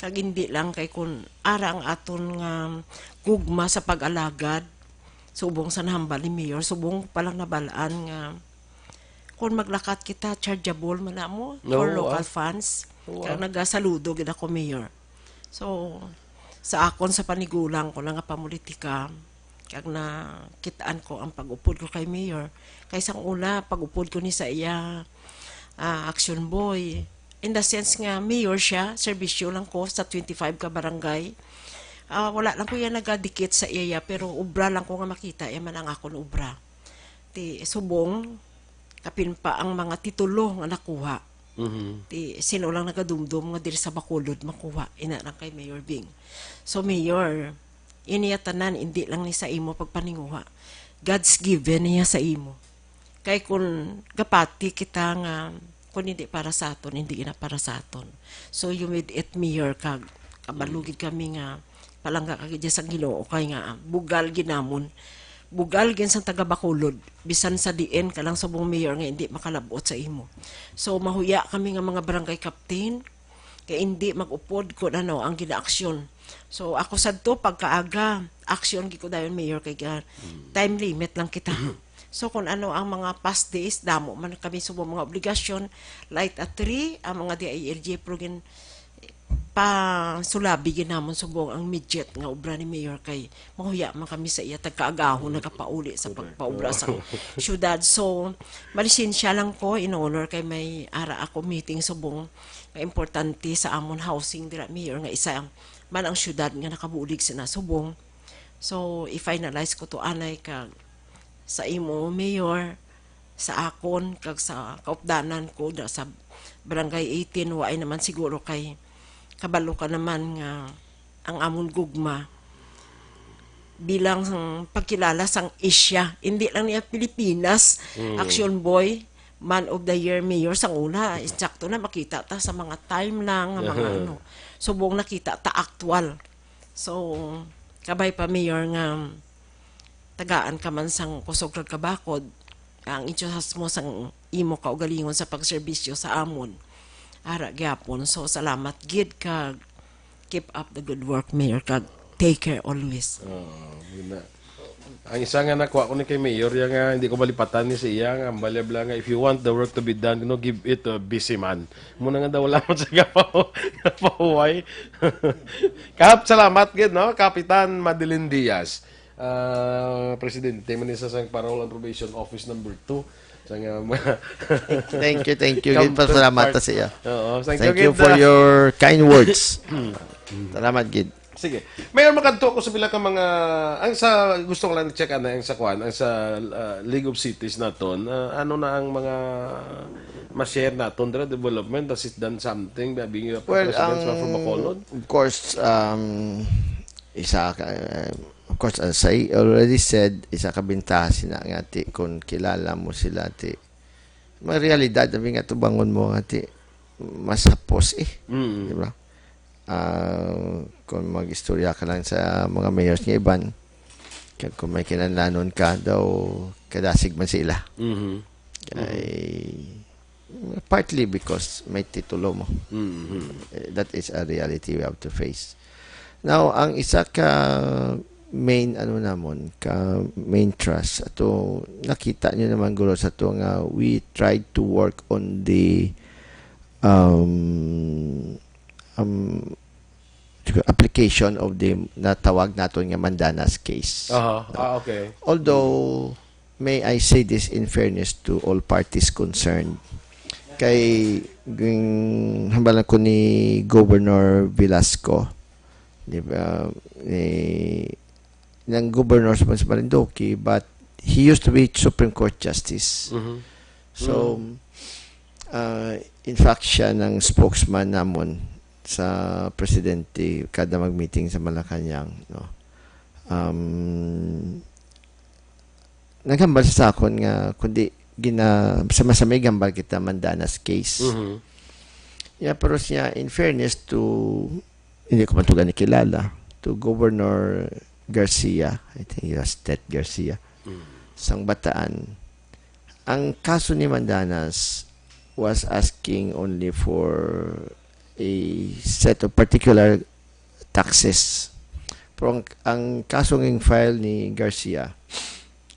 Kag hindi lang kay kung ara ang aton nga gugma sa pag-alagad. Subong sa nahambal ni Mayor. Subong palang nabalaan nga kung maglakat kita, chargeable man na mo for local funds. Kaya nagasaludo gina ko, Mayor. So, sa akon sa panigulang ko lang nga pamulitika, kag na kitaan ko ang pag-upod ko kay Mayor. Kaysa una, pag-upod ko ni sa iya action boy. In the sense nga, Mayor siya, serbisyo lang ko sa 25 ka barangay. Wala lang ko yan nagadikit sa iya, pero ubra lang ko nga makita, man ang akon ubra. Ti subong, kapin pa ang mga titulo nga nakuha. Ti sino lang nagadumdum nga diri sa Bacolod makuha ina lang kay Mayor Bing. So Mayor, iniya tanan hindi lang ni sa imo pagpaninguha. God's given niya sa imo. Kay kun gapati kita nga kun hindi para sa aton, hindi na para sa aton. So you made it Mayor kag kabalugid kami nga palangga kag sa Ginoo kay nga bugal ginamon. Bugal gin sa taga Bacolod bisan sa diin kalang subong mayor nga hindi makalabot sa imo. So mahuya kami nga mga barangay captain kay hindi magupod ko ano ang gina-aksyon. So ako sadto pagkaaga aksyon gid ko dayon mayor kay time limit lang kita. So kung ano ang mga past days damo man kami subong mga obligasyon light at 3 ang mga DILG program pa sulabi ginamon subong ang midget nga obra ni Mayor kay mahuya man kami sa iya tagkaagahon nagapauli sa pagpaubra sa syudad. So malisensya lang ko in honor kay may ara ako meeting subong nga importante sa amon housing dira Mayor nga isa man ang syudad nga nakabulig sina subong. So i-finalize ko to anay kag sa imo Mayor, sa akon kag sa kaupdanan ko da sa barangay 18 waay naman siguro kay kabalo ka naman nga ang amon gugma bilang pagkilala sang Asia, hindi lang niya Pilipinas, action boy, man of the year mayor sang una, eksakto na makita ta sa mga time lang, mga ano, subong nakita ta actual. So, kabay pa mayor nga tagaan ka man sang kusog kag kabakod, ang entusiasmo sang imo kaugalingon sa pagserbisyo sa amon. Ara gyapon. So salamat gid kag keep up the good work Mayor kag take care always. Ang isa nga nakuha ko ni kay Mayor yang nga hindi ko malipatan ni siya nga balabla nga if you want the work to be done give it a busy man. Muna nga daw lamang sa gapahuway. Kap salamat gid no Kapitan Madeline Diaz. Presidente man sa sang Parole and Probation Office number 2. Thank you. Gid pasalamat ta siya. Thank you Gid, for your kind words. Salamat gid. Sige. Mayor makadto ko sa pila ka mga ang sa gusto ko lang check ang sa kwan, ang sa League of Cities naton. Ano na ang mga ma-share naton dira development has it done something being Well, presidents from Bacolod? of course, of course, as I already said, isa ka bintaha sina nga ti kung kilala mo sila ti. May realidad sabi nga tubangon mo nga ti mas hapos di ba? Kung mag-istorya ka lang sa mga mayors ng iban, kung may kinanlanon ka daw, kadasig man sila. Partly because may titulo mo. That is a reality we have to face. Now, ang isa ka main main trust ato nakita nyo naman guro sa to nga we tried to work on the application of the natawag naton nga Mandanas case. Okay. Although may I say this in fairness to all parties concerned, kay hambalan ko ni Governor Velasco, di ba, ng governor sa Marinduque, but he used to be Supreme Court Justice. So, in fact, siya ng spokesman namon sa presidente kada mag-meeting sa Malacanang. No? Naghambal sa akon nga, kundi sa masamay gambal kita Mandanas case. Yeah, pero siya, in fairness to, hindi ko man ito gani kilala, to Governor Garcia, I think he was Ted Garcia, sang Bataan. Ang kaso ni Mandanas was asking only for a set of particular taxes. Pero ang kaso ng file ni Garcia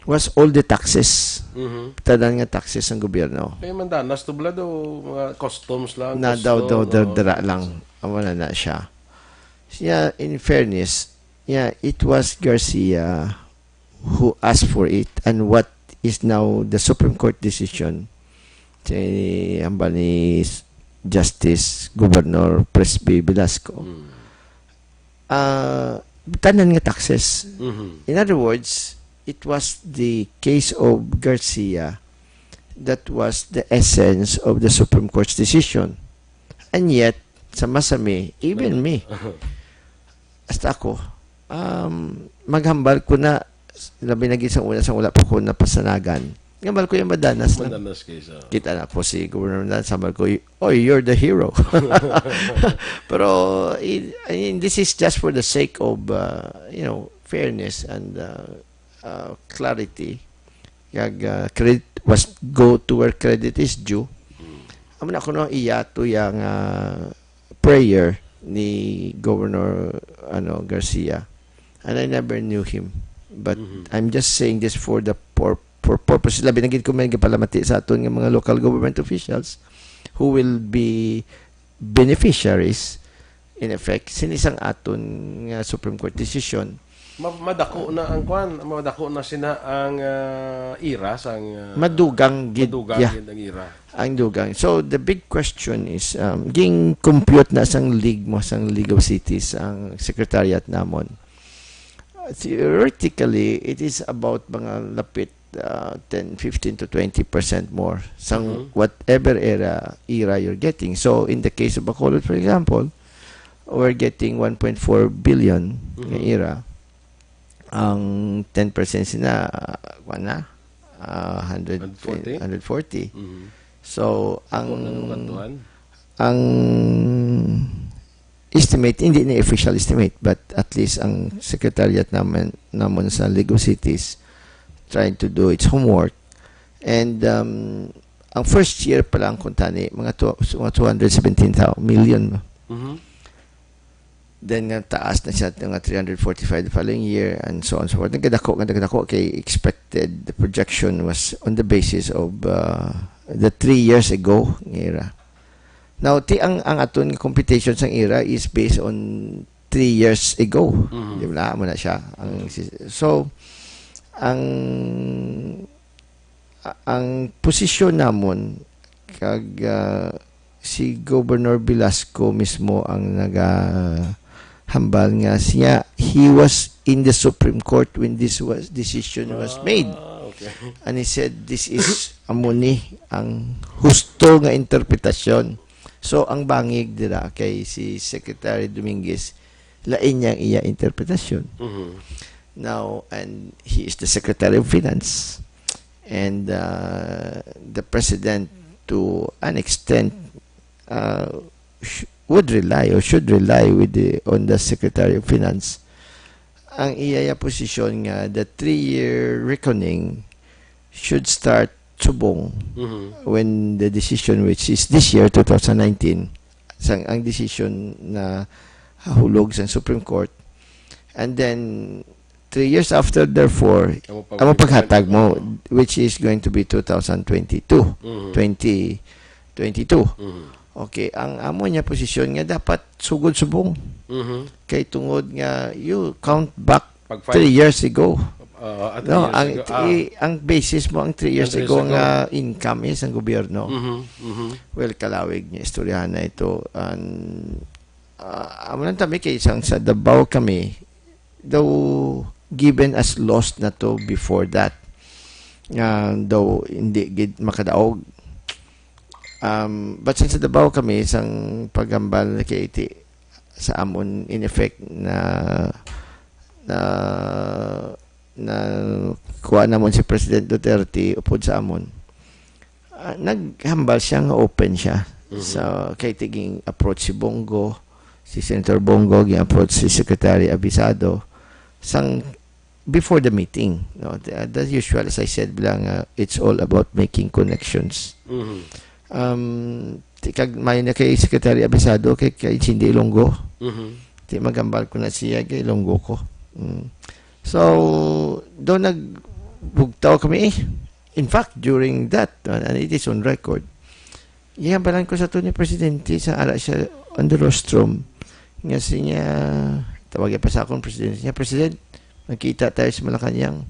was all the taxes. Tadan nga taxes ng gobyerno. Kaya Mandanas, tublado, mga customs lang. Na daw dara lang. Wala na siya. Yeah, in fairness, yeah, it was Garcia who asked for it, and what is now the Supreme Court decision hambal ni Justice Governor Presby Velasco. Tanan nga taxes. In other words, it was the case of Garcia that was the essence of the Supreme Court's decision. And yet, sa masami, even me, hasta ako, maghambal ko na, labi na sa una, sa wala pa ko napasanagan. Ngambal ko yung madanas na. Madanas kaysa. Kita na po si Governor Madanas, sambal ko, oh, you're the hero. Pero, this is just for the sake of, fairness and clarity. Credit was go to where credit is due. Aman ako no, iyato yung prayer ni Governor Garcia. And I never knew him. But I'm just saying this for the for purpose. Labi naging ko may palamati sa aton ng mga local government officials who will be beneficiaries in effect sinisang aton nga Supreme Court decision. Madako na ang kwan, madako na sina ang ira sang Madugang gid yeah, ang ira. ang dugang. So the big question is ging compute na sang League of Cities ang secretariat namon. Theoretically, it is about mga lapit 10, 15 to 20% more sang whatever era you're getting. So in the case of Bacolod, for example, we're getting 1.4 billion nga era. Ang 10% sina 140. So ang estimate, hindi ni official estimate, but at least ang secretariat namon sa League of Cities trying to do its homework. And ang first year pa lang kung tani, mga 217 million. Then nga taas na siya ng 345 the following year and so on and so forth. Nagkadako kay expected. The projection was on the basis of the 3 years ago ng era. Now, ang aton computation sang era is based on 3 years ago. Di ba? Muna siya. So, ang posisyon namon kag si Governor Velasco mismo ang hambal nga siya, he was in the Supreme Court when decision was made. Okay. And he said, this is amuni ang husto nga interpretasyon. So, ang bangig dira kay si Secretary Dominguez, lain niyang iya interpretasyon. Now, and he is the Secretary of Finance. And the President, to an extent, would rely or should rely on the Secretary of Finance. Ang iya posisyon nga, the 3-year reckoning should start subong when the decision, which is this year 2019, ang decision na hulog sa Supreme Court, and then 3 years after, therefore ang paghatag mo, which is going to be 2022. Okay, ang amo niya posisyon nga dapat sugod subong kay tungod nga you count back 3 years ago. No, ang basis mo ang 3 years ago nga income is ang gobyerno. Well, kalawig niya istoryahan na ito. Amo lang kami kay isang sa Davao kami, though given as lost na to before that, though hindi gid makadaog. But since sa Davao kami isang paggambal kay iti sa amon in effect na kuha namon si President Duterte upod sa amon, naghambal siya nga open siya sa kay tiging approach si Bongo, si Senator Bongo, gi-approach si Secretary Abisado sang before the meeting. No, the usual, as I said bilang it's all about making connections. Kag may na kay Secretary Abisado kay Cindy Ilonggo. Ti magambal ko na siya kay Ilonggo ko. So, doon nagbugtaw kami. In fact, during that, and it is on record, ihambalan ko sa to ni Presidente sa ara siya on the rostrum, Nga siya, tawagin pa sa akong president. Niya, President, nakita tayo sa Malacanang.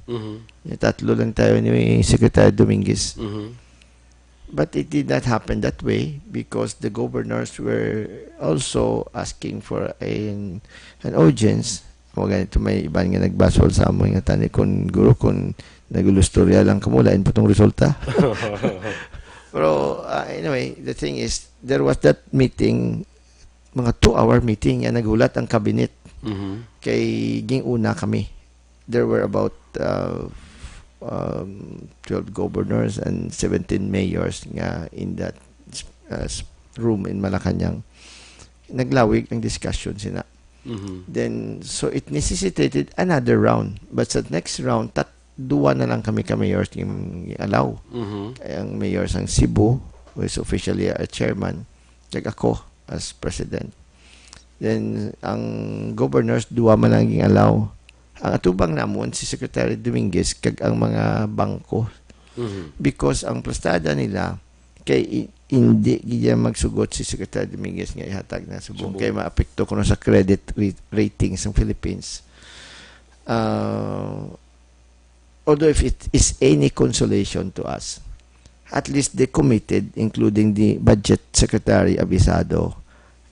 Tatlo lang tayo ni Secretary Dominguez. But it did not happen that way because the governors were also asking for an audience. O ganito, may iban nga nagbasol sa among nga tani kung guro kung nagulustorya lang kamulain po itong resulta. Pero anyway, the thing is, there was that meeting, mga 2-hour meeting, nga nagulat ang cabinet. Kay ging una kami. There were about 12 governors and 17 mayors nga in that room in Malacanang. Naglawig ng discussion sina. Then, so it necessitated another round. But sa next round, duwa na lang kami ka-mayors yung allow. Ang mayors ang Cebu, who is officially a chairman, like ako as president. Then, ang governors, duwa man lang yung allow. Ang atubang namon, si Secretary Dominguez, kag ang mga bangko. Because ang plastada nila, kay hindi giya magsugot si Secretary Dominguez nga ihatag na subong kay maapekto kuno sa credit ratings ng Philippines. Although if it is any consolation to us, at least they committed, including the budget secretary Abisado,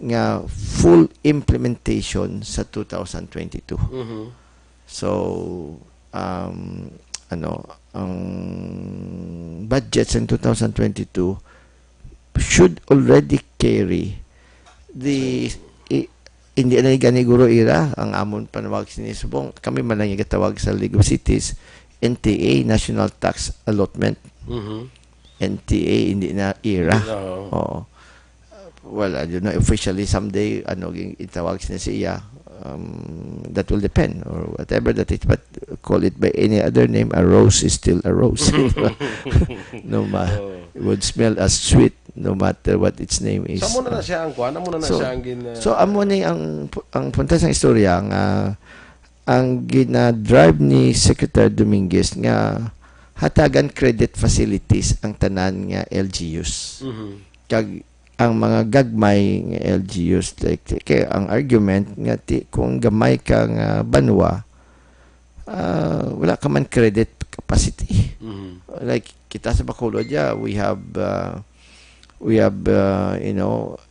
nga full implementation sa 2022. So ang budgets in 2022 should already carry the hindi na ganiguro ira ang amon panawag sinisubong kami man lang igatawag sa League of Cities NTA National Tax Allotment. NTA hindi na ira. Oo. Well, I don't know officially someday itawag siya that will depend or whatever that is, but call it by any other name, a rose is still a rose. It would smell as sweet no matter what its name is. So, amo na siya ang kuan, amo na siya ang So, amo ni ang punta sa istorya nga ang gina-drive ni Secretary Dominguez nga hatagan credit facilities ang tanan nga LGUs. Kag ang mga gagmay nga LGUs like kay ang argument nga kung gamay ka nga banwa wala ka man credit capacity. Like kita sa Bacolod we have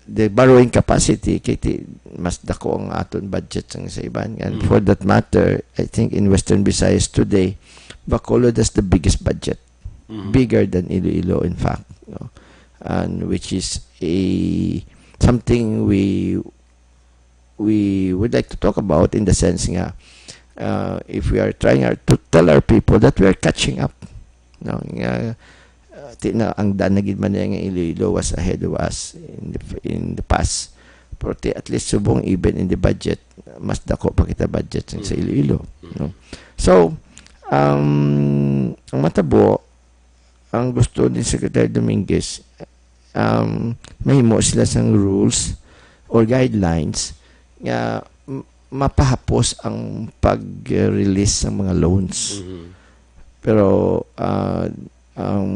the borrowing capacity kay mas dako ang aton budget sa iban and for that matter I think in Western Visayas today Bacolod has the biggest budget, bigger than Iloilo in fact, and which is something we would like to talk about in the sense nga if we are trying to tell our people that we are catching up, ang danagid man nga Iloilo was ahead of us in the past, but at least subong even in the budget mas dako pa kita budget sa Iloilo. So ang matabo ang gusto ni Secretary Dominguez mahimo sila sang rules or guidelines nga mapahapos ang pag-release ng mga loans. Pero ang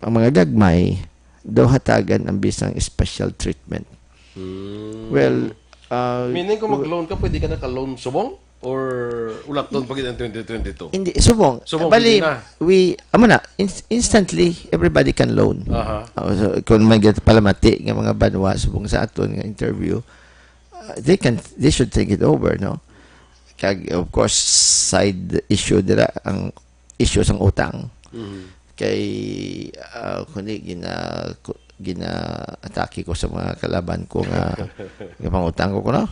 mga gagmay daw hatagan ang bisang special treatment. Well, meaning kung mag-loan ka, pwede ka naka-loan subong? Or ulat doon pag ang 2022? Hindi, subong. Bali, instantly, everybody can loan. So, kung may palamati ng mga banwa, subong sa aton ng interview, they should think it over, no? Kag, of course, side issue dira, ang issue sang utang. Kay, kundi gina-atake ko sa mga kalaban ko nga pangutang ko no?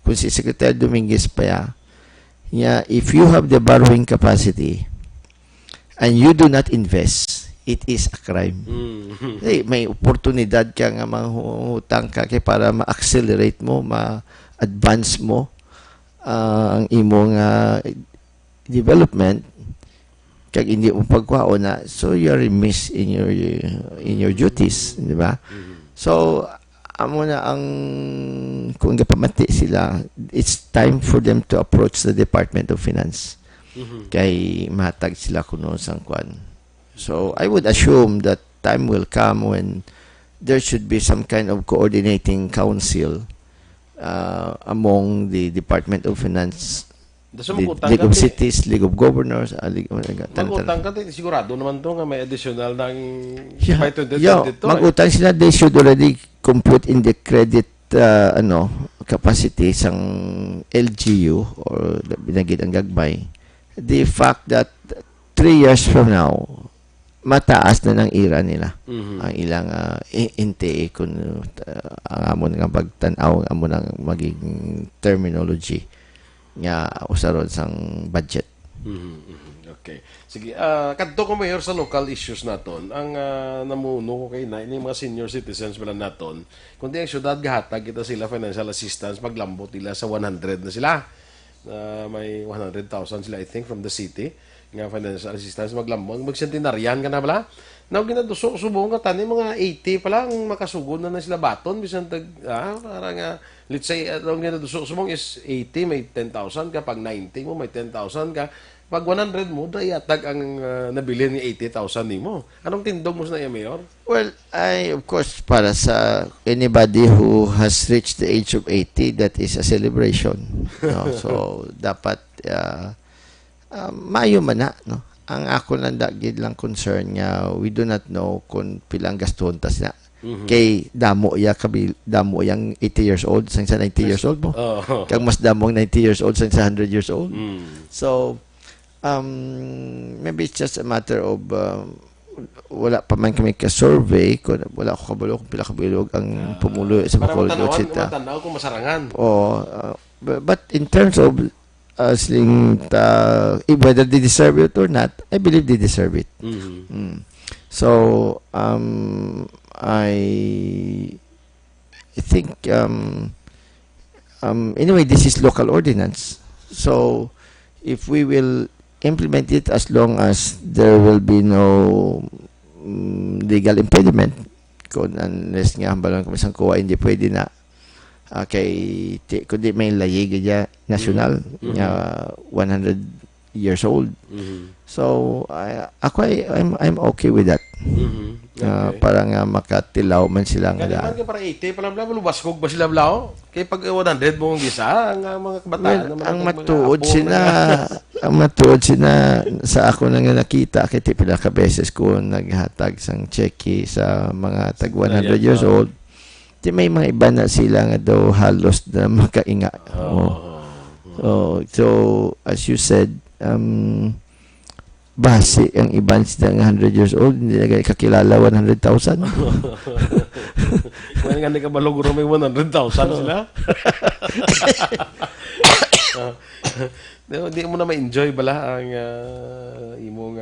Kung si Secretary Dominguez pa if you have the borrowing capacity and you do not invest, it is a crime. May oportunidad ka nga mangutang ka para ma-accelerate mo, ma-advance mo ang imong development kag hindi mo pagkwao na, so you are remiss in your duties, di ba? So amo na ang kung gapamati sila, it's time for them to approach the Department of Finance. Kay mahatag sila kuno sang kwan. So I would assume that time will come when there should be some kind of coordinating council among the Department of Finance, So, the magutang League of ka, Cities, League of Governors, League of magutang ka, sigurado naman to nga may additional ng Yeah, by 2022. mag-utang sila, they should already compute in the credit capacity sang LGU or binagid ang gagbay. The fact that 3 years from now, mataas na ng ira nila. Ang ilang NTA kung ang amon nga pagtanaw, amon ang maging terminology nga usaron sang budget. Okay. Sige, kadto ko mayor sa local issues naton. Ang namuno ko kay na ini mga senior citizens pala naton. Kundi ang syudad gahatag kita sila financial assistance paglambot nila sa 100 na sila. May 100,000 sila I think from the city nga financial assistance maglambot. Magsentenaryan ka na bala. Now ginaduso subong ka tani mga 80 pa lang makasugod na sila baton bisan tag parang let's say ang ginaduso subong is 80 may 10,000 ka pag 90 mo may 10,000 ka pag 100 mo dayatag ang nabili ni 80,000 nimo. Anong tindog mo sa iya, Mayor? Well, of course, para sa anybody who has reached the age of 80, that is a celebration. No? So, dapat maayo man na. No? Ang ako lang dagid lang concern niya, we do not know kung pilang gaston tas na. Kay damo yang 80 years old sang sa 90 years old mo. Kag mas damo ang 90 years old sang sa 100 years old. So, maybe it's just a matter of wala pa man kami ka-survey kung wala ko kabalo kung pila kabilog ang pumulo sa Bacolod City. Para matanaw kung masarangan. But in terms of whether they deserve it or not, I believe they deserve it. So I think anyway, this is local ordinance. So if we will implement it as long as there will be no legal impediment, kung unless nga hambalan kami sang kuha, hindi pwede na kundi may layig niya national nga 100 years old. So I'm okay with that. Para nga makatilaw man sila nga daan. Kaya para 80 pa lang lubaskog ba sila blao? Kaya pag 100 mo ang gisa, ang mga kabataan naman ang matuod sila sa ako na nga nakita kay pila ka beses ko naghatag sang cheque sa mga tag 100 years old. May mga iba na sila nga daw halos na makainga. So as you said, base ang iban sila ng 100 years old, hindi na kakilala 100,000. Kung nga ka baloguro may 100,000 sila. Hindi mo na ma-enjoy bala ang imong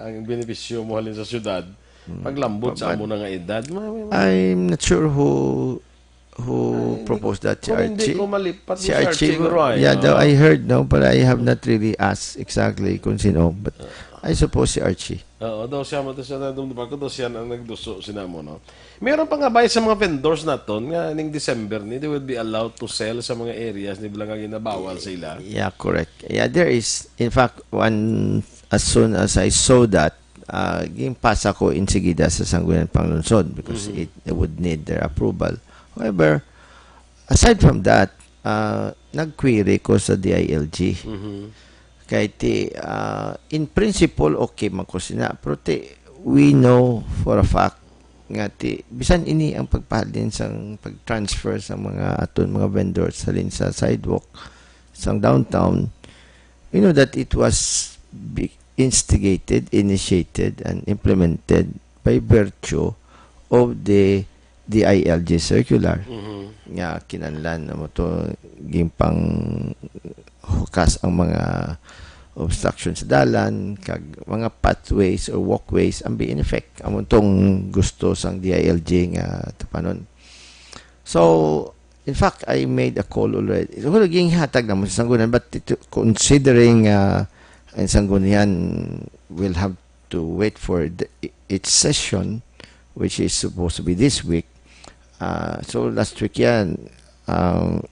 ang benepisyo mo halin sa syudad. Paglambot sa amo na nga edad. I'm not sure who proposed that, si Archie. Hindi ko malipat si Archie. Yeah, though I heard, no, but I have not really asked exactly kung sino. But I suppose si Archie. Daw siya na dumdubar ko, daw siya ang nagduso sinamo, no? Meron pa nga ba sa mga vendors naton nga ning December ni they will be allowed to sell sa mga areas ni bilang nga ginabawal sa ila. Yeah, correct. Yeah, there is in fact one as soon as I saw that gimpasa ko insigida sa Sangguniang Panglunsod because it would need their approval. However, aside from that, nag-query ko sa DILG. Kaya in principle, okay man ko sina. Pero we know for a fact nga bisan ini ang pagpahalin sang pag-transfer sa mga aton mga vendors halin sa sidewalk sang downtown, we know that it was instigated, initiated, and implemented by virtue of the DILG circular. Nga kinanlan na mo to gimpang hukas ang mga obstructions sa dalan, kag mga pathways or walkways ang be in effect amon tong gusto sang DILG nga tapanon. So in fact I made a call already. So ging hatag na mo sa Sangguniang, but considering ang Sangguniang will have to wait for its session, which is supposed to be this week. So last week yan,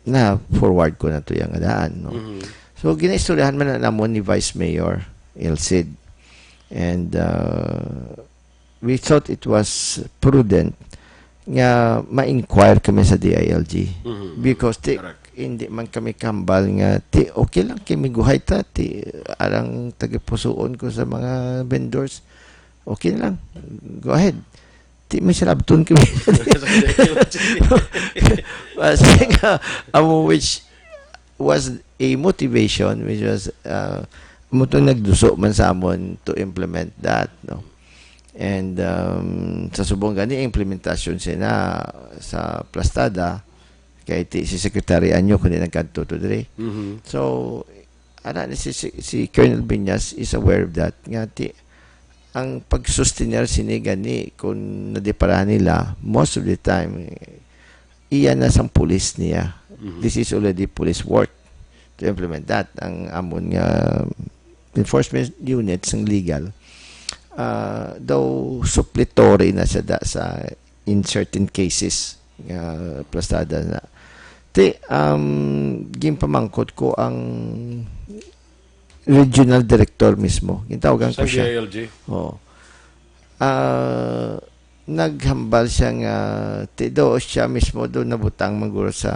na forward ko na to yung adaan, no? So ginaistoryahan man na namon ni Vice Mayor Elcid, and we thought it was prudent nga ma-inquire kami sa DILG. Because Correct. hindi man kami kambal nga okay lang kami guhay ta arang tagapusuon ko sa mga vendors. Okay lang. Go ahead. May salabton kami. Which was a motivation, which was nagduso man sa amon to implement that, no? And sa subong gani implementasyon sina sa Plastada kay si Secretary Anyo kundi nagkanto to dire. So si Colonel Binyas is aware of that nga ang pag-sustainer sini gani kung nadipara nila most of the time iyan na sang police niya. This is already police work to implement that. Ang amon nga enforcement units ang legal though suppletory na siya sa in certain cases Plastada na gimpamangkot ko ang regional director mismo gintawagan ko Sa siya. DILG. Oo. Naghambal siya nga do siya mismo do nabutang maguro sa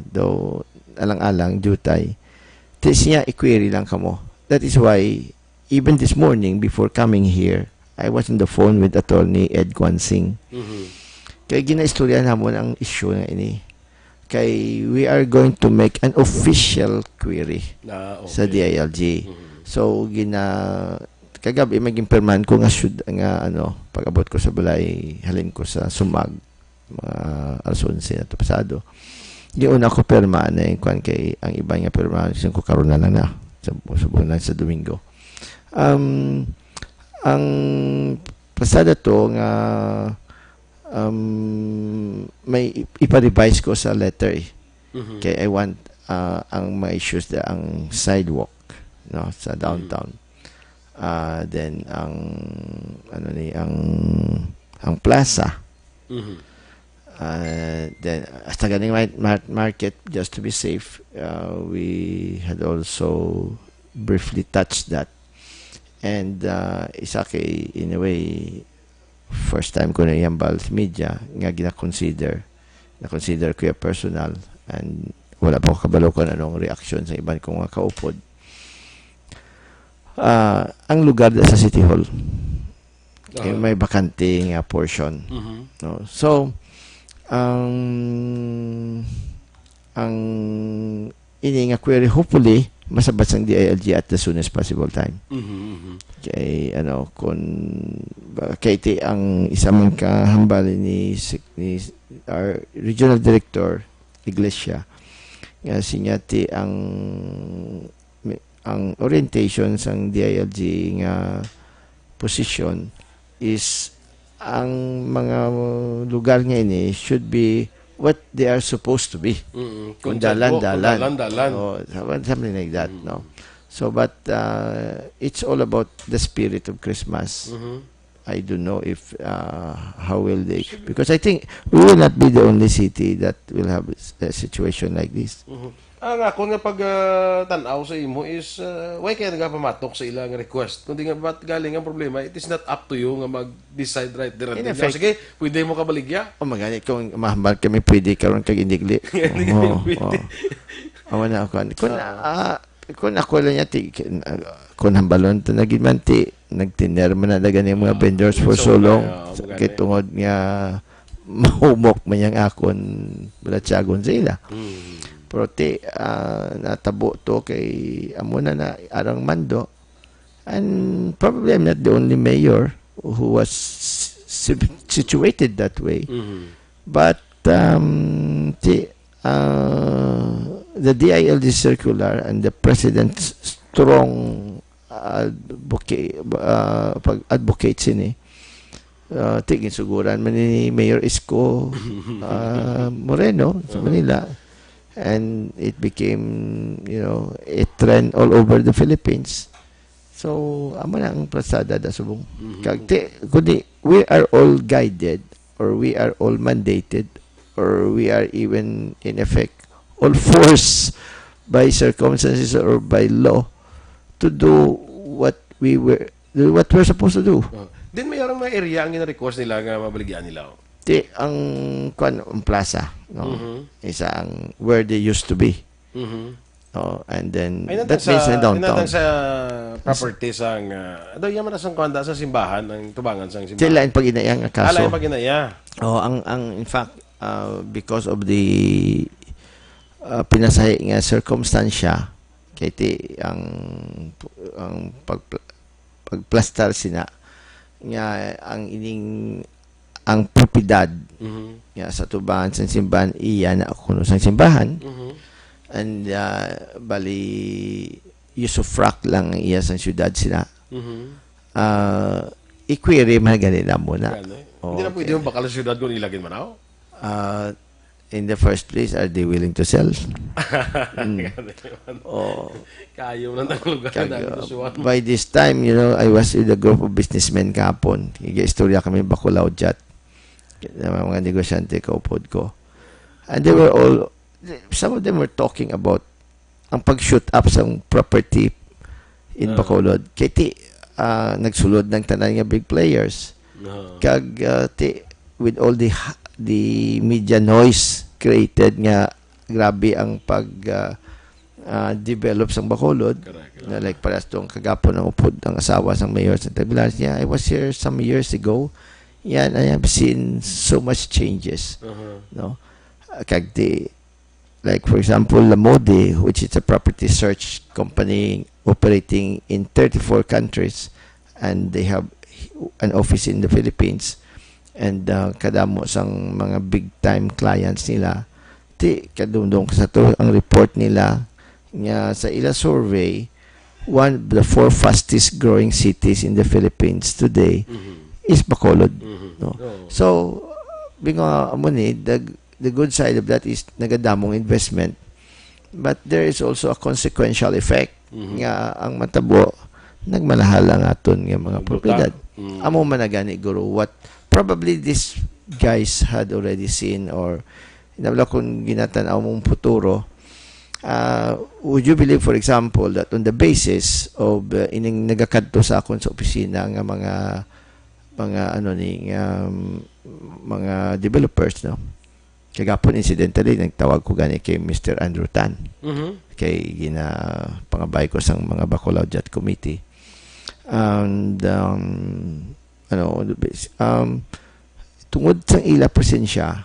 do alang-alang jutay. Siya i-query lang kamo. That is why even this morning before coming here, I was on the phone with attorney Ed Kwan Singh. Kaya ginaistorya namon ang issue nga ini. Kay we are going to make an official query sa DILG. So kagabi maging perman ko nga pag-abot ko sa balay halin ko sa Sumag mga alas 11 na to pasado. Di una ko perma na yung kwan kay ang iba nga perma ko karon na lang na subong lang sa Domingo. Ang pasada to nga may ipa-revise ko sa letter kay I want ang mga issues ang sidewalk no sa downtown. Then ang plaza. Then hasta ganing market just to be safe. We had also briefly touched that. And isa kay in a way first time ko na iyambal sa media nga na-consider ko yung personal and wala pa ko kabalo kung anong reaction sa iban kong mga kaupod. Ang lugar sa City Hall may bakante nga portion. No? So ang ini nga query hopefully masabot sang DILG at the soonest possible time. Kay kung kay ang isa man kahambal ni our regional director Iglesia nga sinya ang orientation sang DILG nga position is ang mga lugar nga ini should be what they are supposed to be. Kung dalan-dalan. Something like that, no? So, but it's all about the spirit of Christmas. I don't know if how will they, because I think we will not be the only city that will have a situation like this. Ang ako nga pag tanaw sa imo is why kaya nagapamatok sa ilang request? Kundi nga ba't galing ang problema, it is not up to you nga mag-decide right there. Sige, pwede mo kabaligya? Oh, magani kung mahambal kami pwede karon kag indigli. Awan na ako. Kung ako lang niya kung hambalon to naging man nagtiner man na dagan yung mga vendors for so long kay tungod nga mahumok man yang akon balatsagon sila. Pero natabo to kay amo na arang mando, and probably I'm not the only mayor who was situated that way. But the DILG circular and the president's strong advocates ini tigin suguran man ni Mayor Isko Moreno sa Manila, and it became a trend all over the Philippines. So amo na ang Plastada da subong kundi we are all guided, or we are all mandated, or we are even in effect all forced by circumstances or by law to do what we're supposed to do. Din mayroong mga area ang gina-request nila nga mabaligyan nila. ang kwan ang plaza, no? Isa ang where they used to be. Oh, and then Ay, that means in downtown. sa property sang do yaman na sang kwanda sa simbahan ang tubangan sang simbahan. Sila ang pag inayang kaso. Ala yung paginaya. Oh, ang in fact because of the pinasahi nga circumstansya kay ti ang pagplastar sina nga ang ining ang propiedad nga sa tubangan sa simbahan iya na kuno sang simbahan. And bali usufruct lang iya sa syudad sila. I-query man ganila muna. Hindi na pwede yung bakal sa syudad kung ilagin man ako. In the first place, are they willing to sell? Kayo na ng lugar na gustuhan. By this time, I was with a group of businessmen kapon. Iga-istorya kami Bacolao Jat. Mga negosyante kaupod ko. And they were all, some of them were talking about ang pag-shoot up sa property in Bacolod. Kaya nagsulod ng tanan nga big players. Kag with all the media noise created nga grabe ang pag develop sa Bacolod. Na like paras tong kagapon ng upod ang asawa sang mayor sa Tagbilaran niya. I was here some years ago. Yan, I have seen so much changes. No? Kag like for example, Lamode, which is a property search company operating in 34 countries, and they have an office in the Philippines, and kadamo sang mga big time clients nila. Kadumdong sa to ang report nila nga sa ila survey, one of the 4 fastest growing cities in the Philippines today is Bacolod. No? So, bingo amo ni the good side of that is nagadamong investment, but there is also a consequential effect nga ang matabo nagmalahal ang aton nga mga propiedad. Amo man na gani guro what probably these guys had already seen, or inabla kung ginatan-aw mong futuro. Would you believe, for example, that on the basis of ining nagakadto sa akon sa opisina nga mga developers, no? Kagapon incidentally nagtawag ko gani kay Mr. Andrew Tan. Kay pangabay ko sang mga Bacolao Jat Committee. And tungod sa ila presensya,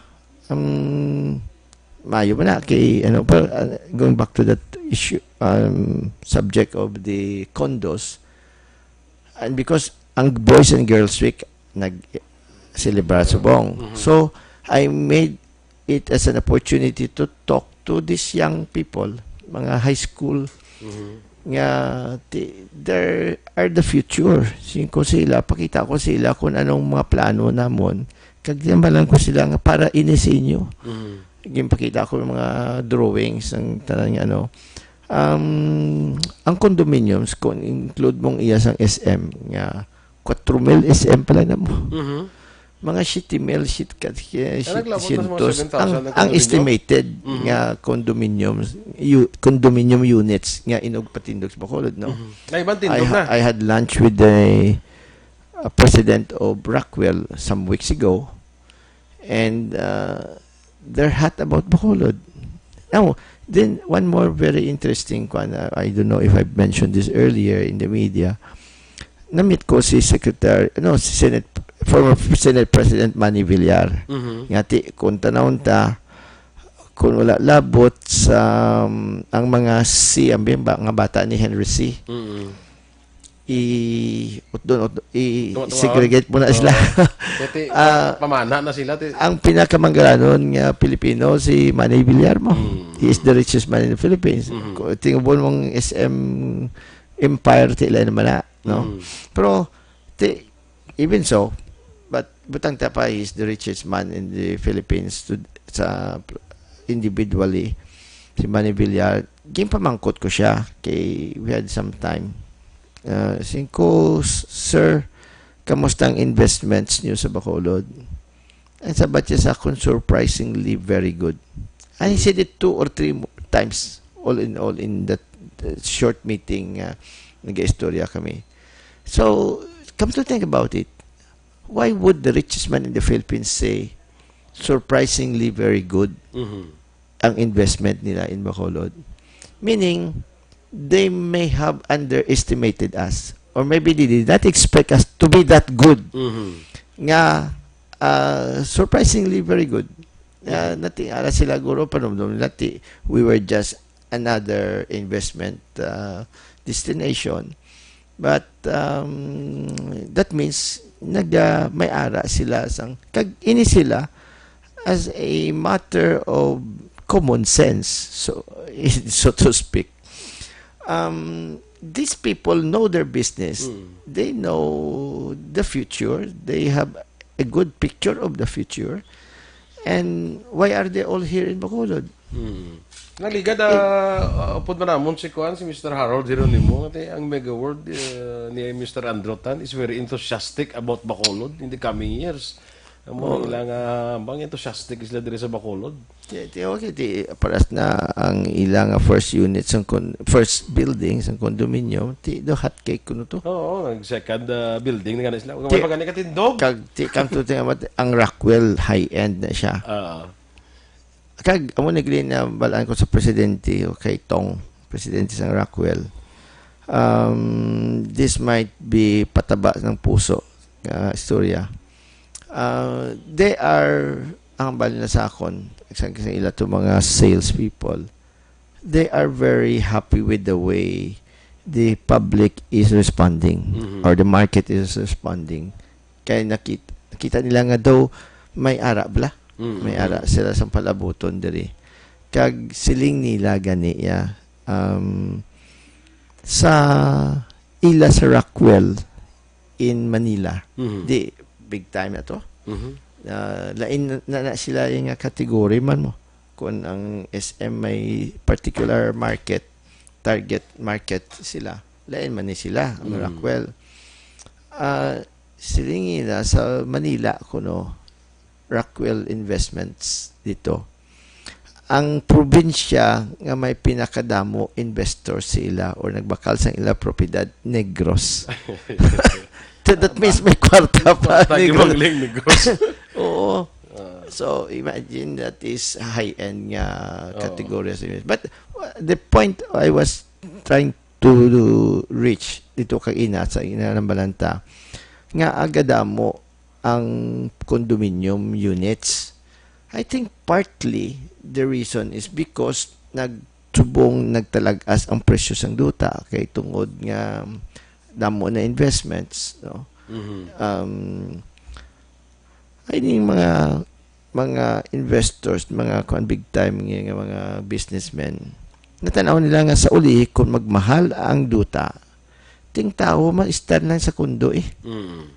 mayo man na kay going back to that issue, subject of the condos, and because ang Boys and Girls Week nag-celebra subong. So I made it as an opportunity to talk to these young people, mga high school, nga there are the future. Ko sila, pakita ko sila kung anong mga plano namon. Kagdambalan ko sila nga para inisinyo. Pakita ko mga drawings ng tanang ang condominiums, kung include mong iya sang SM nga 4,000 SM pala na mo. Mga 7,000 ang estimated nga condominium units nga inog patindog sa Bacolod, no? I had lunch with the president of Rockwell some weeks ago, and they're hot about Bacolod. Now, then one more very interesting one, I don't know if I mentioned this earlier in the media. Namit ko si former Senate President Manny Villar. Ngati kung tanawon ta kung wala labot sa ang mga nga bata ni Henry C. I-segregate mo na sila. Pamana na sila. Ang pinakamanggalanon nga Pilipino si Manny Villar mo. He is the richest man in the Philippines. Tingnan mong SM Empire tila naman na, no? Pero even so, but butang tapa is the richest man in the Philippines sa individually, si Manny Villar. Pamangkot ko siya kay we had some time. Sir, kamusta ang investments niyo sa Bacolod? And sabat siya sa akin, surprisingly very good. And he said it 2 or 3 times all in that short meeting. Nag-istorya kami. So come to think about it, why would the richest man in the Philippines say surprisingly very good ang investment nila in Bacolod. Meaning, they may have underestimated us or maybe they did not expect us to be that good. Nga, surprisingly very good. Nati ara sila guro panomdom nati we were just another investment destination. But that means may ara sila sang kag ini sila as a matter of common sense, so to speak. These people know their business. They know the future. They have a good picture of the future. And why are they all here in Bacolod? Naligad, upod man namon si Mr. Harold Geronimo, ang mega word ni Mr. Androtan is very enthusiastic about Bacolod in the coming years. Ang ilang bang enthusiastic sila diri sa Bacolod. Okay, paras na ang ilang first units, first buildings, ang condominium, do hot cake kuno to. Oo, nag-second building na ganun sila. Kung pagani katindog. Kag ang Rockwell high-end na siya. Kag amo nagli na balaan ko sa presidente o kay Tong, presidente sa Rockwell. This might be pataba ng puso istorya. They are ang bali na sa akon kasi ila to mga sales people. They are very happy with the way the public is responding or the market is responding. Kaya nakita nila nga daw may ara bla. May ara sila sa palabuton diri. Kag siling nila gani ya sa ila sa Rockwell in Manila. Di big time na to. Lain na sila yung category man mo. Kung ang SM may particular market, target market sila. Lain man ni sila, ang Rockwell. Silingi na sa Manila kuno Rockwell Investments dito. Ang probinsya nga may pinakadamo investors sila or nagbakal sa ila propiedad, Negros. That means may kwarta pa. Negros. Oo. So, imagine that is high-end nga category. But the point I was trying to reach dito kay ina sa ina ng Balanta, nga agadamo ang condominium units. I think partly the reason is because nagtalagas ang presyo sang duta kay tungod nga damo na investments, no. I think mga investors, mga big time nga mga businessmen, natanaw nila nga sa uli kung magmahal ang duta, ting tao ma-start lang sa kundo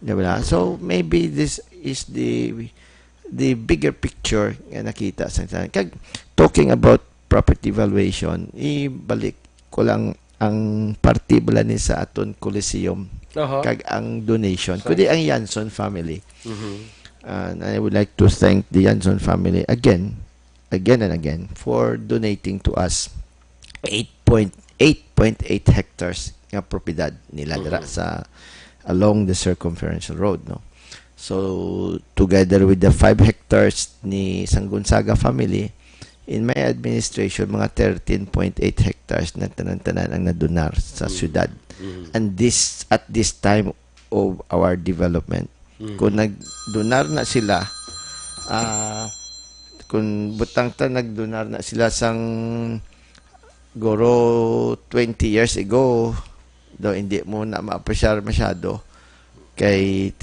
diba? So maybe this is the bigger picture nga nakita sa kag talking about property valuation, ibalik ko lang ang partibula ni sa aton Coliseum kag ang donation kundi ang Yanson family. And I would like to thank the Yanson family again and again for donating to us 8.8 hectares nga propiedad nila dira sa along the circumferential road, no. So together with the 5 hectares ni San Gonzaga family, in my administration mga 13.8 hectares na tanan-tanan ang nadonar sa syudad. And this at this time of our development. Kung nagdonar na sila, kung butang ta nagdonar na sila sang goro 20 years ago, do hindi mo na ma-appreciate masyado kay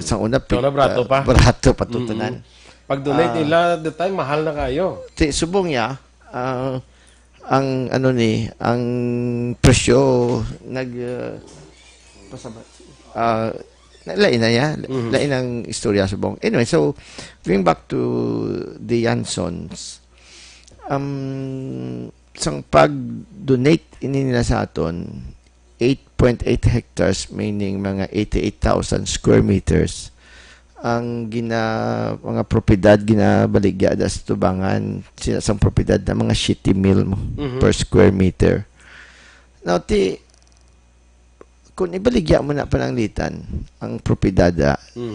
sang una barato pa. Barato patutunan. Pag donate nila the time mahal na kayo. Subong niya ang ang presyo lain na yan. Lain ang istorya subong. Anyway, so going back to the Yansons, sang pag-donate nila sa aton 8.8 hectares, meaning mga 88,000 square meters, ang mga propiedad ginabaligya da sa tubangan sinasang propiedad na mga shitty mil mo per square meter. Now, kung ibaligya mo na pananglitan ang propiedad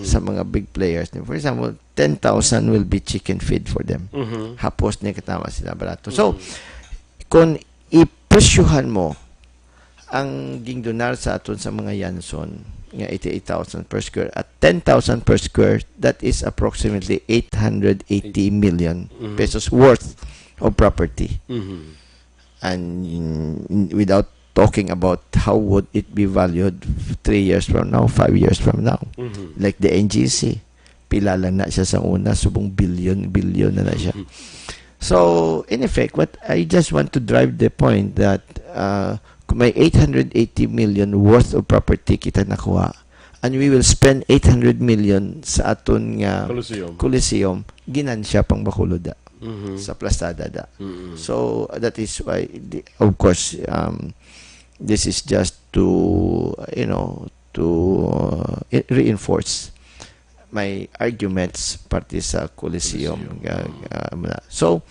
sa mga big players, for example, 10,000 will be chicken feed for them. Hapos ni katama sila barato. So, kung ipresyuhan mo ang gingdonar sa aton sa mga Yanson nga 88,000 per square at 10,000 per square, that is approximately 880 million pesos worth of property. And without talking about how would it be valued 3 years from now, 5 years from now. Like the NGC, pilala na siya sa una, subong billion na siya. So, in effect, what I just want to drive the point that kung may 880 million worth of property kita nakuha, and we will spend 800 million sa aton nga Coliseum, ginansya pang Bacolod sa Plastada da. So, that is why, of course, this is just to, reinforce my arguments parte sa Coliseum. So,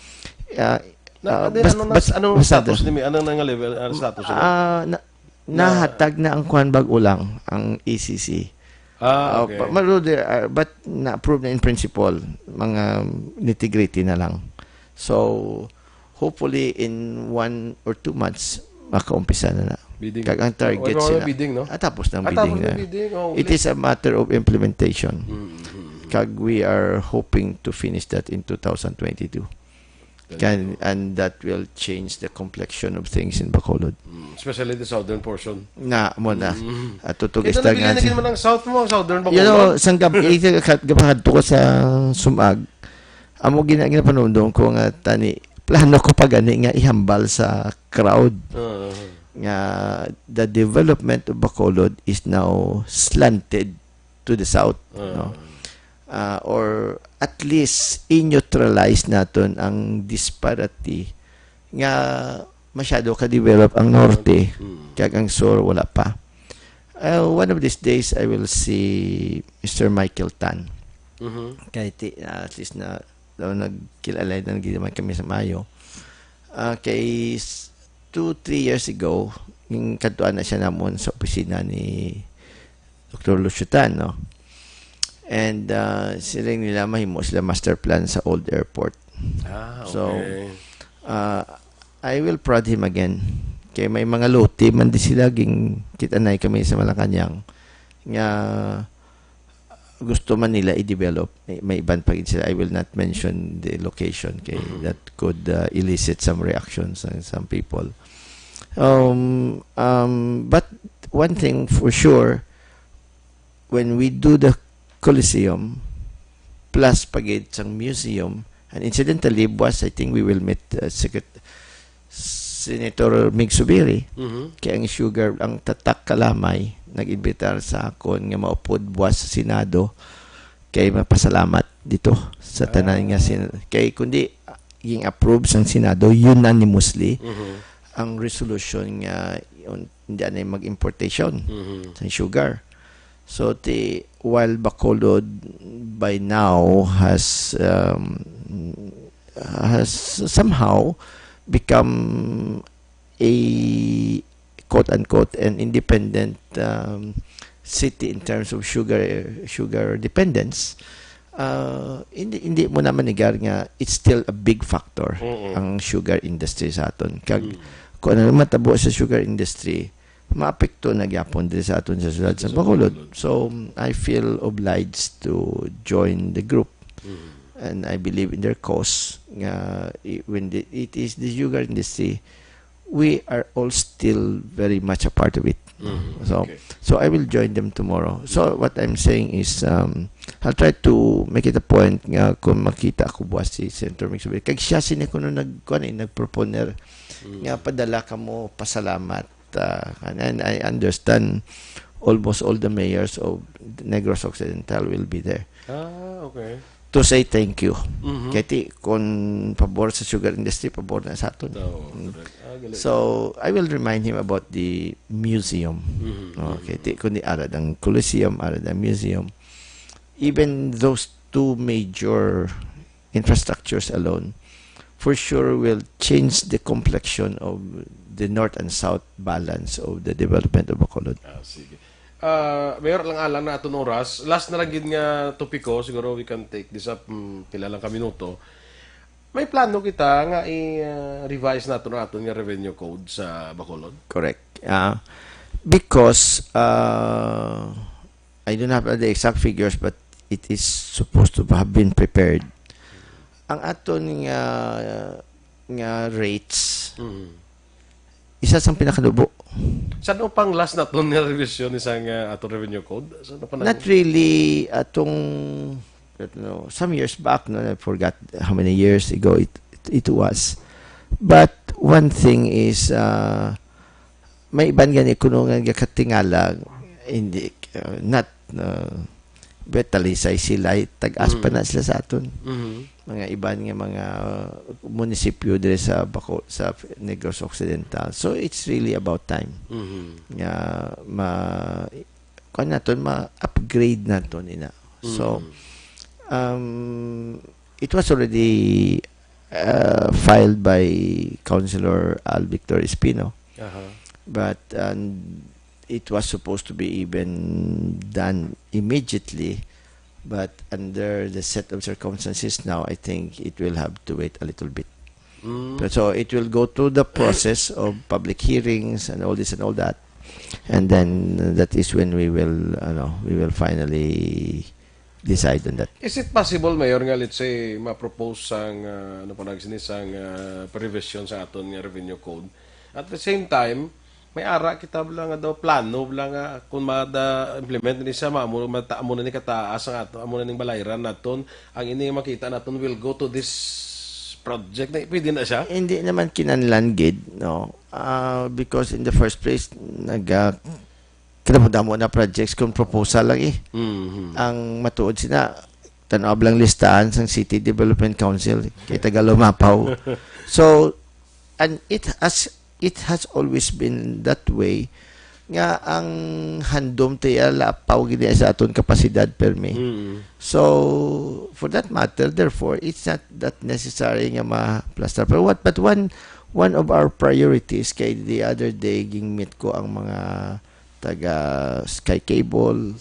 anong status ni anong nga level status? Nahatag na ang kuan bag ulang ang ECC. Okay. But na-approve na in principle, mga nitty-gritty na lang. So, hopefully in 1 or 2 months, makaumpisa na. Bidding. Kag ang target sila. Bidding, no? Tapos ng bidding na. It is a matter of implementation. Kag we are hoping to finish that in 2022. And that will change the complexion of things in Bacolod. Especially the southern portion. Na mo na. At tutog Ito istagan. nabili na ng south mo, southern Bacolod. You know, sanggap gapahadto ko sa Sumag. Amo ginapanundong ko nga tani plano ko pa gani nga ihambal sa crowd. Nga the development of Bacolod is now slanted to the south, no? Or at least i-neutralize natin ang disparity nga masyado ka-develop ang norte kag ang sur wala pa. One of these days I will see Mr. Michael Tan. Kahit at least na nagkilala na naman kami sa Mayo. Kay 2-3 years ago, yung katuan na siya namon sa opisina ni Dr. Luciutan, no? And sila nila mahimo sila master plan sa old airport. Okay. So, I will prod him again. Kaya may mga lote, man di sila ging kitanay kami sa Malacanang nga gusto man nila i-develop. May iban pa sila. I will not mention the location kay that could elicit some reactions on some people. But one thing for sure, when we do the Coliseum plus pagid sang museum, and incidentally, buwas, I think we will meet Senator Mig Subiri. Kaya ang sugar, ang tatak kalamay, nag-invitar sa akon nga maupod buwas sa Senado kay mapasalamat dito sa tanan nga kay kundi yung approve sang Senado unanimously ang resolution nga hindi na mag-importation sa sugar. So while Bacolod by now has somehow become a quote-unquote an independent city in terms of sugar dependence, hindi mo naman nigar nga it's still a big factor ang sugar industry sa aton. Kag kung ano matabo sa sugar industry, maapekto na gyapon din sa aton sa syudad sa Bacolod. So I feel obliged to join the group. And I believe in their cause. When it is the sugar industry, we are all still very much a part of it. So I will join them tomorrow. So what I'm saying is, I'll try to make it a point nga kung makita ako buwas si Senator Mig Subiri. Kag siya sinikuno nagproponer nga padala ka mo pasalamat. And I understand almost all the mayors of Negros Occidental will be there. Okay. To say thank you. Kaya kung pabor sa sugar industry, pabor na sa aton. So, I will remind him about the museum. Okay, kung di arad ang Coliseum, arad ang museum. Even those two major infrastructures alone, for sure will change the complexion of the north and south balance of the development of Bacolod. Sige. mayor lang alang na aton oras. Last na lang gid nga topiko, siguro we can take this up pila lang ka minuto. May plano kita nga i-revise nato na aton nga revenue code sa Bacolod. Correct. Because I don't have the exact figures, but it is supposed to have been prepared. Ang aton nga rates, isa sa pinakadubo. Saan pang last na aton nga revision isang aton revenue code? Saan pa Not really atong some years back, no, I forgot how many years ago it was. But one thing is may iban gani kuno nga katingala hindi not betalisay sila tag-as pa na sila sa aton. Mga iban nga mga munisipyo dire sa sa Negros Occidental. So it's really about time. Nga ma-upgrade naton ina. So it was already filed by Councilor Al Victor Espino. But it was supposed to be even done immediately, but under the set of circumstances now, I think it will have to wait a little bit. So it will go through the process of public hearings and all this and all that, and then that is when we will finally decide on that. Is it possible, Mayor, nga let's say ma-propose sang sang prevision sa aton nga revenue code? At the same time, may ara kita bala nga daw plano bala nga kung implement ni sa amo na ni kataas ang ato amo na ning balayran naton ang ini makita naton will go to this project na pwede na siya. Hindi naman kinanlan gid, no, because in the first place kinamudamo na projects kung proposal lang ang matuod sina tanaw lang listahan sang City Development Council kay taga Lumapaw. So and it has always been that way nga ang handom tayo lapaw gid sa aton kapasidad permi. So for that matter, therefore it's not that necessary nga ma-plaster but one of our priorities kay the other day ging meet ko ang mga taga Sky Cable,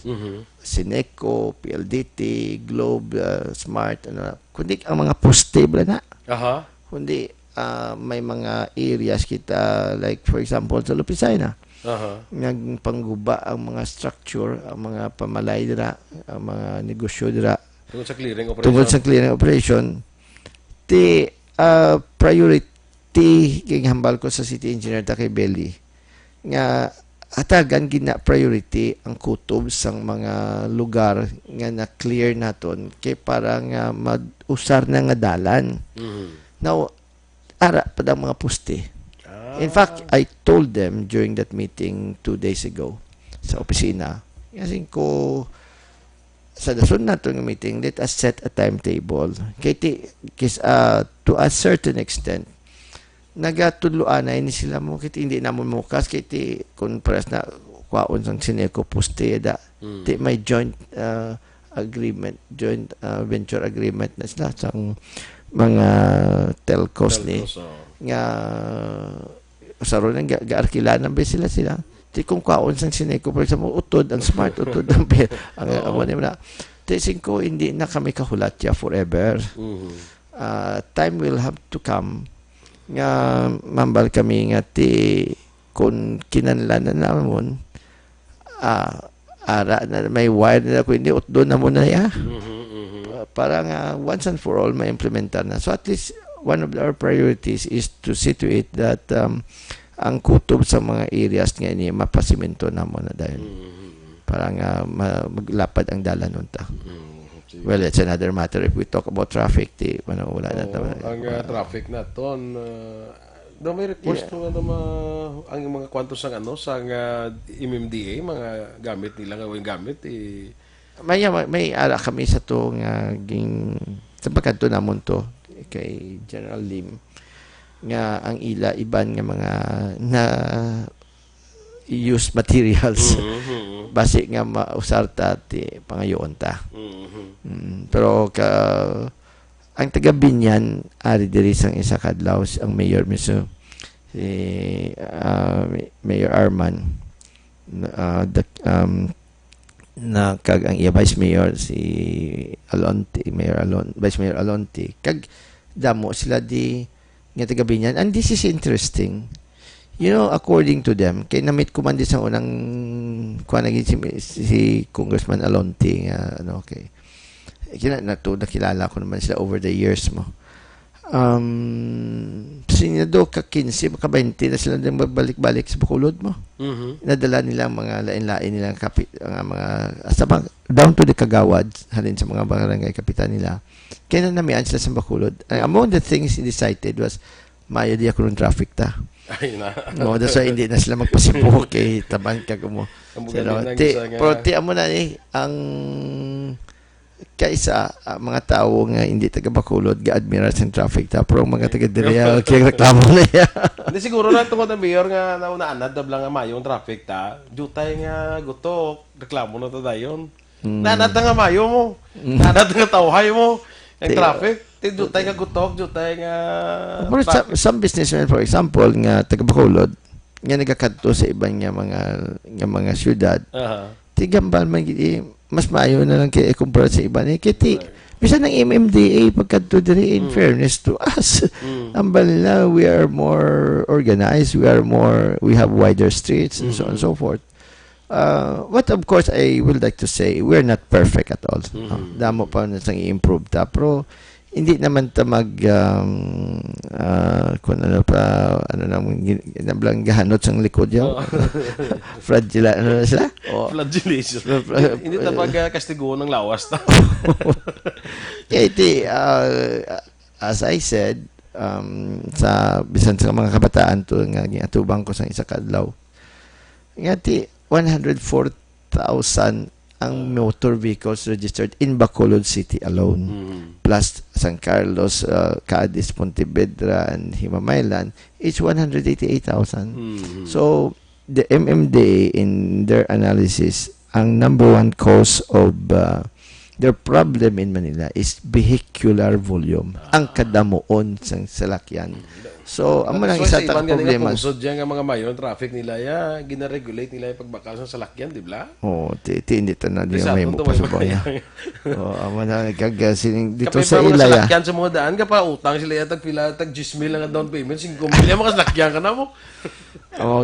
Sineco, PLDT, Globe, Smart, kundi ang mga poste na. Kundi may mga areas kita like for example sa Lupisay na nagpangguba ang mga structure, ang mga pamalay dira, ang mga negosyo dira tungkol sa clearing operation ti priority kay hambal ko sa City Engineer ta kay Belly nga hatagan gina priority ang kutob sang mga lugar nga na-clear naton kay para nga mag-usar na nga dalan. Now ara pa ang mga poste. In fact, I told them during that meeting 2 days ago sa opisina, kasi ko sa dason na itong meeting, let us set a timetable. To a certain extent, nagatudloan na ini sila mo, kiti hindi naman mukas, kiti conference na kwaon sang Sineco poste, may joint agreement, joint venture agreement na sila sang mga telcos ni nga usaron nga gaarkilanan ba sila ti kung kaon sang Sineco for example utod ang Smart utod ang amo ni na ti singko hindi na kami kahulat ya forever. Time will have to come nga mambal kami nga ti kung kinanlan na namon ara na may wire na ko hindi utdo na mo na ya. Para nga once and for all ma-implementar na. So at least one of our priorities is to see to it that ang kutob sa mga areas nga ini mapasimento na mo na dahil para nga maglapad ang dalan nunta. Well, it's another matter if we talk about traffic wala na ang traffic na ton may request ang mga kwantos sang sang MMDA mga gamit nila nga gamit may ara kami sa to nga ging sa pagkanto namon to kay General Lim nga ang ila iban nga mga na used materials basi nga mausar ta ti pangayoon ta. Pero ang taga Binyan ari diri sang isa kadlaw ang mayor miso si Mayor Arman na kag ang iya Vice Mayor si Alonte, Vice Mayor Alonte, kag damo sila di nga taga Binyan. And this is interesting. According to them, kay na-meet ko man di sa unang si Congressman Alonte nga okay. Nakilala ko naman sila over the years mo. Sinado ka 15, maka 20 na sila din magbalik-balik sa Bacolod mo. Nadala nila ang mga lain-lain nilang mga down to the kagawad, halin sa mga barangay kapitan nila. Kaya namian sila sa Bacolod. Among the things he decided was, maya di ako ng traffic ta. Ay na. No, that's why hindi na sila magpasipo kay taban ka mo. Pero amo na ang kaisa mga tao nga hindi taga Bacolod ga-admira sa traffic ta pero mga taga Direa kay reklamo na ya. Hindi siguro na tungod ang mayor nga naunaan dabla nga mayo ang traffic ta. Jutay nga gutok, reklamo na ta dayon. Nanad nga mayo mo. Nanad nga tawhay mo. Ang traffic, jutay nga gutok, jutay nga pero some businessmen for example nga taga Bacolod nga nagakadto sa ibang nga mga syudad. Tigambal man mas maayo na lang kay kumpara sa iba ni kiti bisa ng MMDA pagkadto diri in fairness to us ambal nila we are more organized, we have wider streets and so on and so forth. What of course I would like to say, we're not perfect at all. Damo pa na sang i-improve ta pero hindi naman ta kung ano naman gahanot sang likod yaw. Fragile, na sila? Flagellation. Hindi ta pagkastiguan ng lawas ta. As I said, sa bisan sa mga kabataan to nga atubang ko sa isa kadlaw. Ngati 104,000 ang motor vehicles registered in Bacolod City alone. Plus San Carlos, Cadiz, Pontevedra, and Himamaylan, each 188,000. So, the MMDA, in their analysis, ang number one cause of their problem in Manila is vehicular volume. Ang kadamuon sa salakyan. So, amo nang isa ta problema. Pusod diyan nga mga mayon traffic nila gina-regulate nila yung pagbakal sa salakyan, di ba? Hindi ta na diya may mo pasubay. Amo na gagasining dito sa ilaya. ilaya. Salakyan sa mga daan ka pa utang sila tag pila tag 10,000 lang ang down payment, 5 milya mga salakyan ka na mo.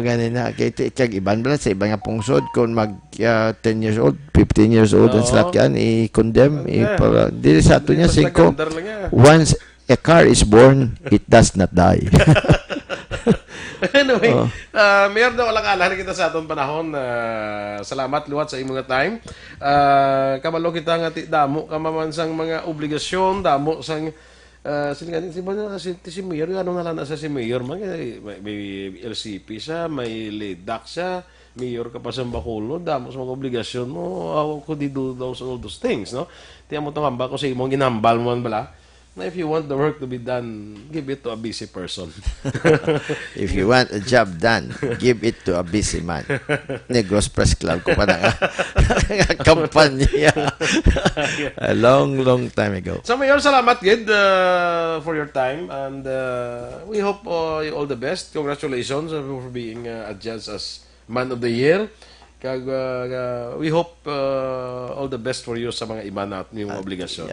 Ganin na kay iban bala sa ibang pungsod kung mag 10 years old, 15 years old ang salakyan i-condemn para dili sa ato niya 5 once a car is born, it does not die. Anyway, mayroon na walang alahan kita sa atong panahon. Salamat luwat sa imong time. Kabalo kita nga damo kamamansang mga obligasyon, damo sang si Mayor, ano nga lang sa si Mayor, may LCP siya, may LEDAC siya, Mayor ka pa sa Bacolod, damo sa mga obligasyon mo, how could you do all those things, no? Tiyan mo itong hamba ko sa imong ginambal mo bala. If you want the work to be done, give it to a busy person. If you want a job done, give it to a busy man. Negros Press Club ko pa na kampanya. A long time ago. So, Mayor, salamat, Gid, for your time. And we hope you all the best. Congratulations for being adjudged as Man of the Year. We hope all the best for you sa mga iba na yung obligasyon.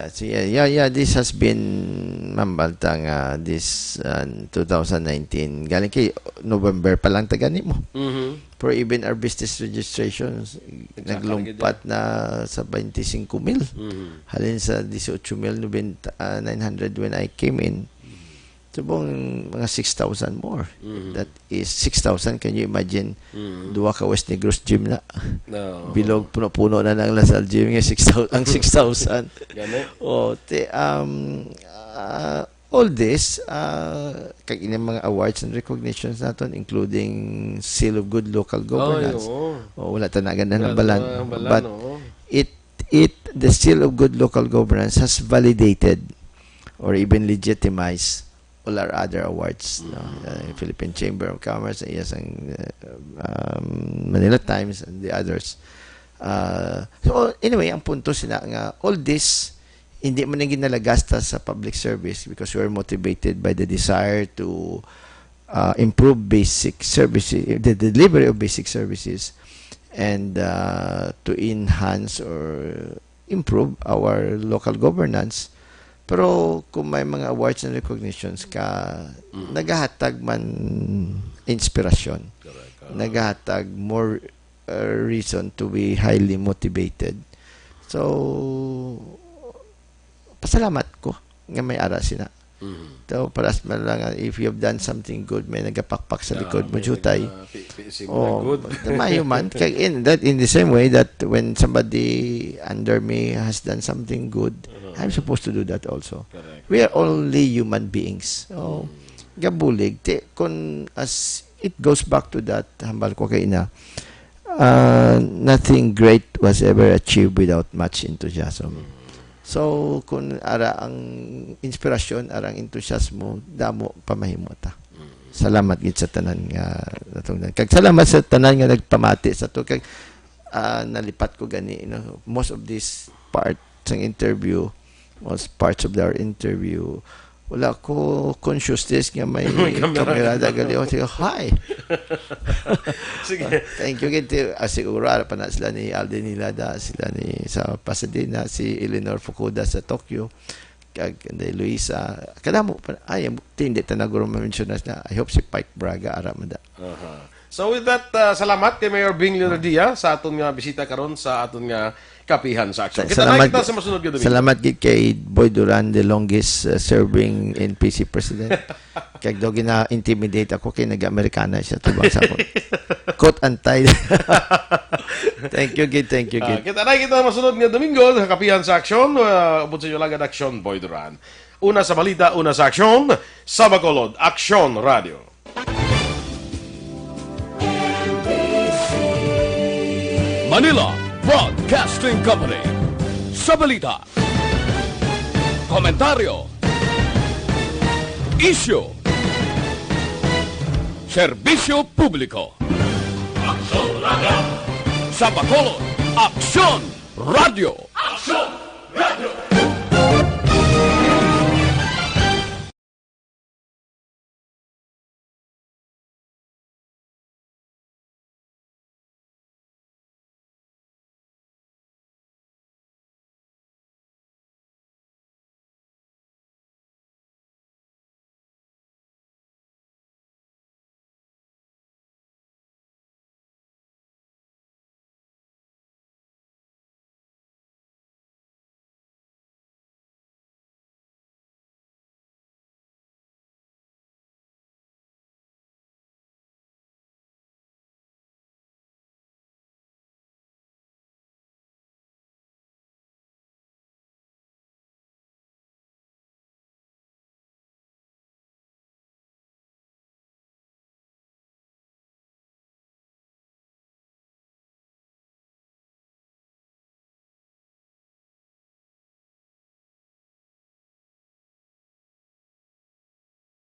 This has been mambaltang this 2019. Galing kay November pa lang tagani mo. For even our business registrations, naglumpat na sa 25,000. Halin sa 18,900 when I came in. Subong mga 6,000 more. That is 6,000. Can you imagine? Duwa ka West Negros gym na. Bilog puno-puno na ng Lasal gym nga 6,000 ang 6,000. All this kag ining mga awards and recognitions naton including Seal of Good Local Governance. Wala ta na ganda ng balan. But the Seal of Good Local Governance has validated or even legitimized all our other awards, Philippine Chamber of Commerce, Manila Times, and the others. So anyway, ang punto sila nga all this hindi man naging nalagasta sa public service because we are motivated by the desire to improve basic services, the delivery of basic services, and to enhance or improve our local governance. Pero kung may mga awards and recognitions ka, naghahatag man inspirasyon. Naghahatag more reason to be highly motivated. So, pasalamat ko nga may ara sina. So, paras man lang, if you have done something good, may nagapakpak sa likod mo, jutay. Oh, mayo man. In the same way that when somebody under me has done something good, I'm supposed to do that also. Correct. We are only human beings. So, gabulig. Kung as it goes back to that, hambal ko kay ina, nothing great was ever achieved without much enthusiasm. So, kung ara ang inspirasyon, arang enthusiasmo, damo pamahimota. Salamat gid sa tanan nga natungdan. Kag salamat sa tanan nga nagpamati sa to kag nalipat ko gani, most of this part ng interview, most parts of our interview, wala ko consciousness nga may kamera dagali o sige, hi. Sige. Thank you kiti siguro ara pa na sila ni Alden Nilada, sila ni sa Pasadena, si Eleanor Fukuda sa Tokyo, kag Day Luisa kadamo pa ay hindi tanaguro ma-mention na I hope si Pike Braga ara man da. So with that, salamat kay Mayor Bing Leonadia sa aton nga bisita karon sa aton nga kapihan sa aksyon. Kita na kita sa masunod nga domingo. Salamat gid kay Boy Duran, the longest serving NPC president. Kag do gina intimidate ako kay nag-Amerikana siya tubang sa ako. Quote antay. Thank you gid. Kita na kita masunod nga domingo sa kapihan sa aksyon. Ubod sa inyo lagad aksyon, Boy Duran. Una sa balita, una sa aksyon, sa Bacolod, Aksyon Radio. Manila Broadcasting Company. Sa balita, komentaryo, isyu, serbisyo publiko. Aksyon Radio. Sa Bacolod, Aksyon Radio. Aksyon Radio.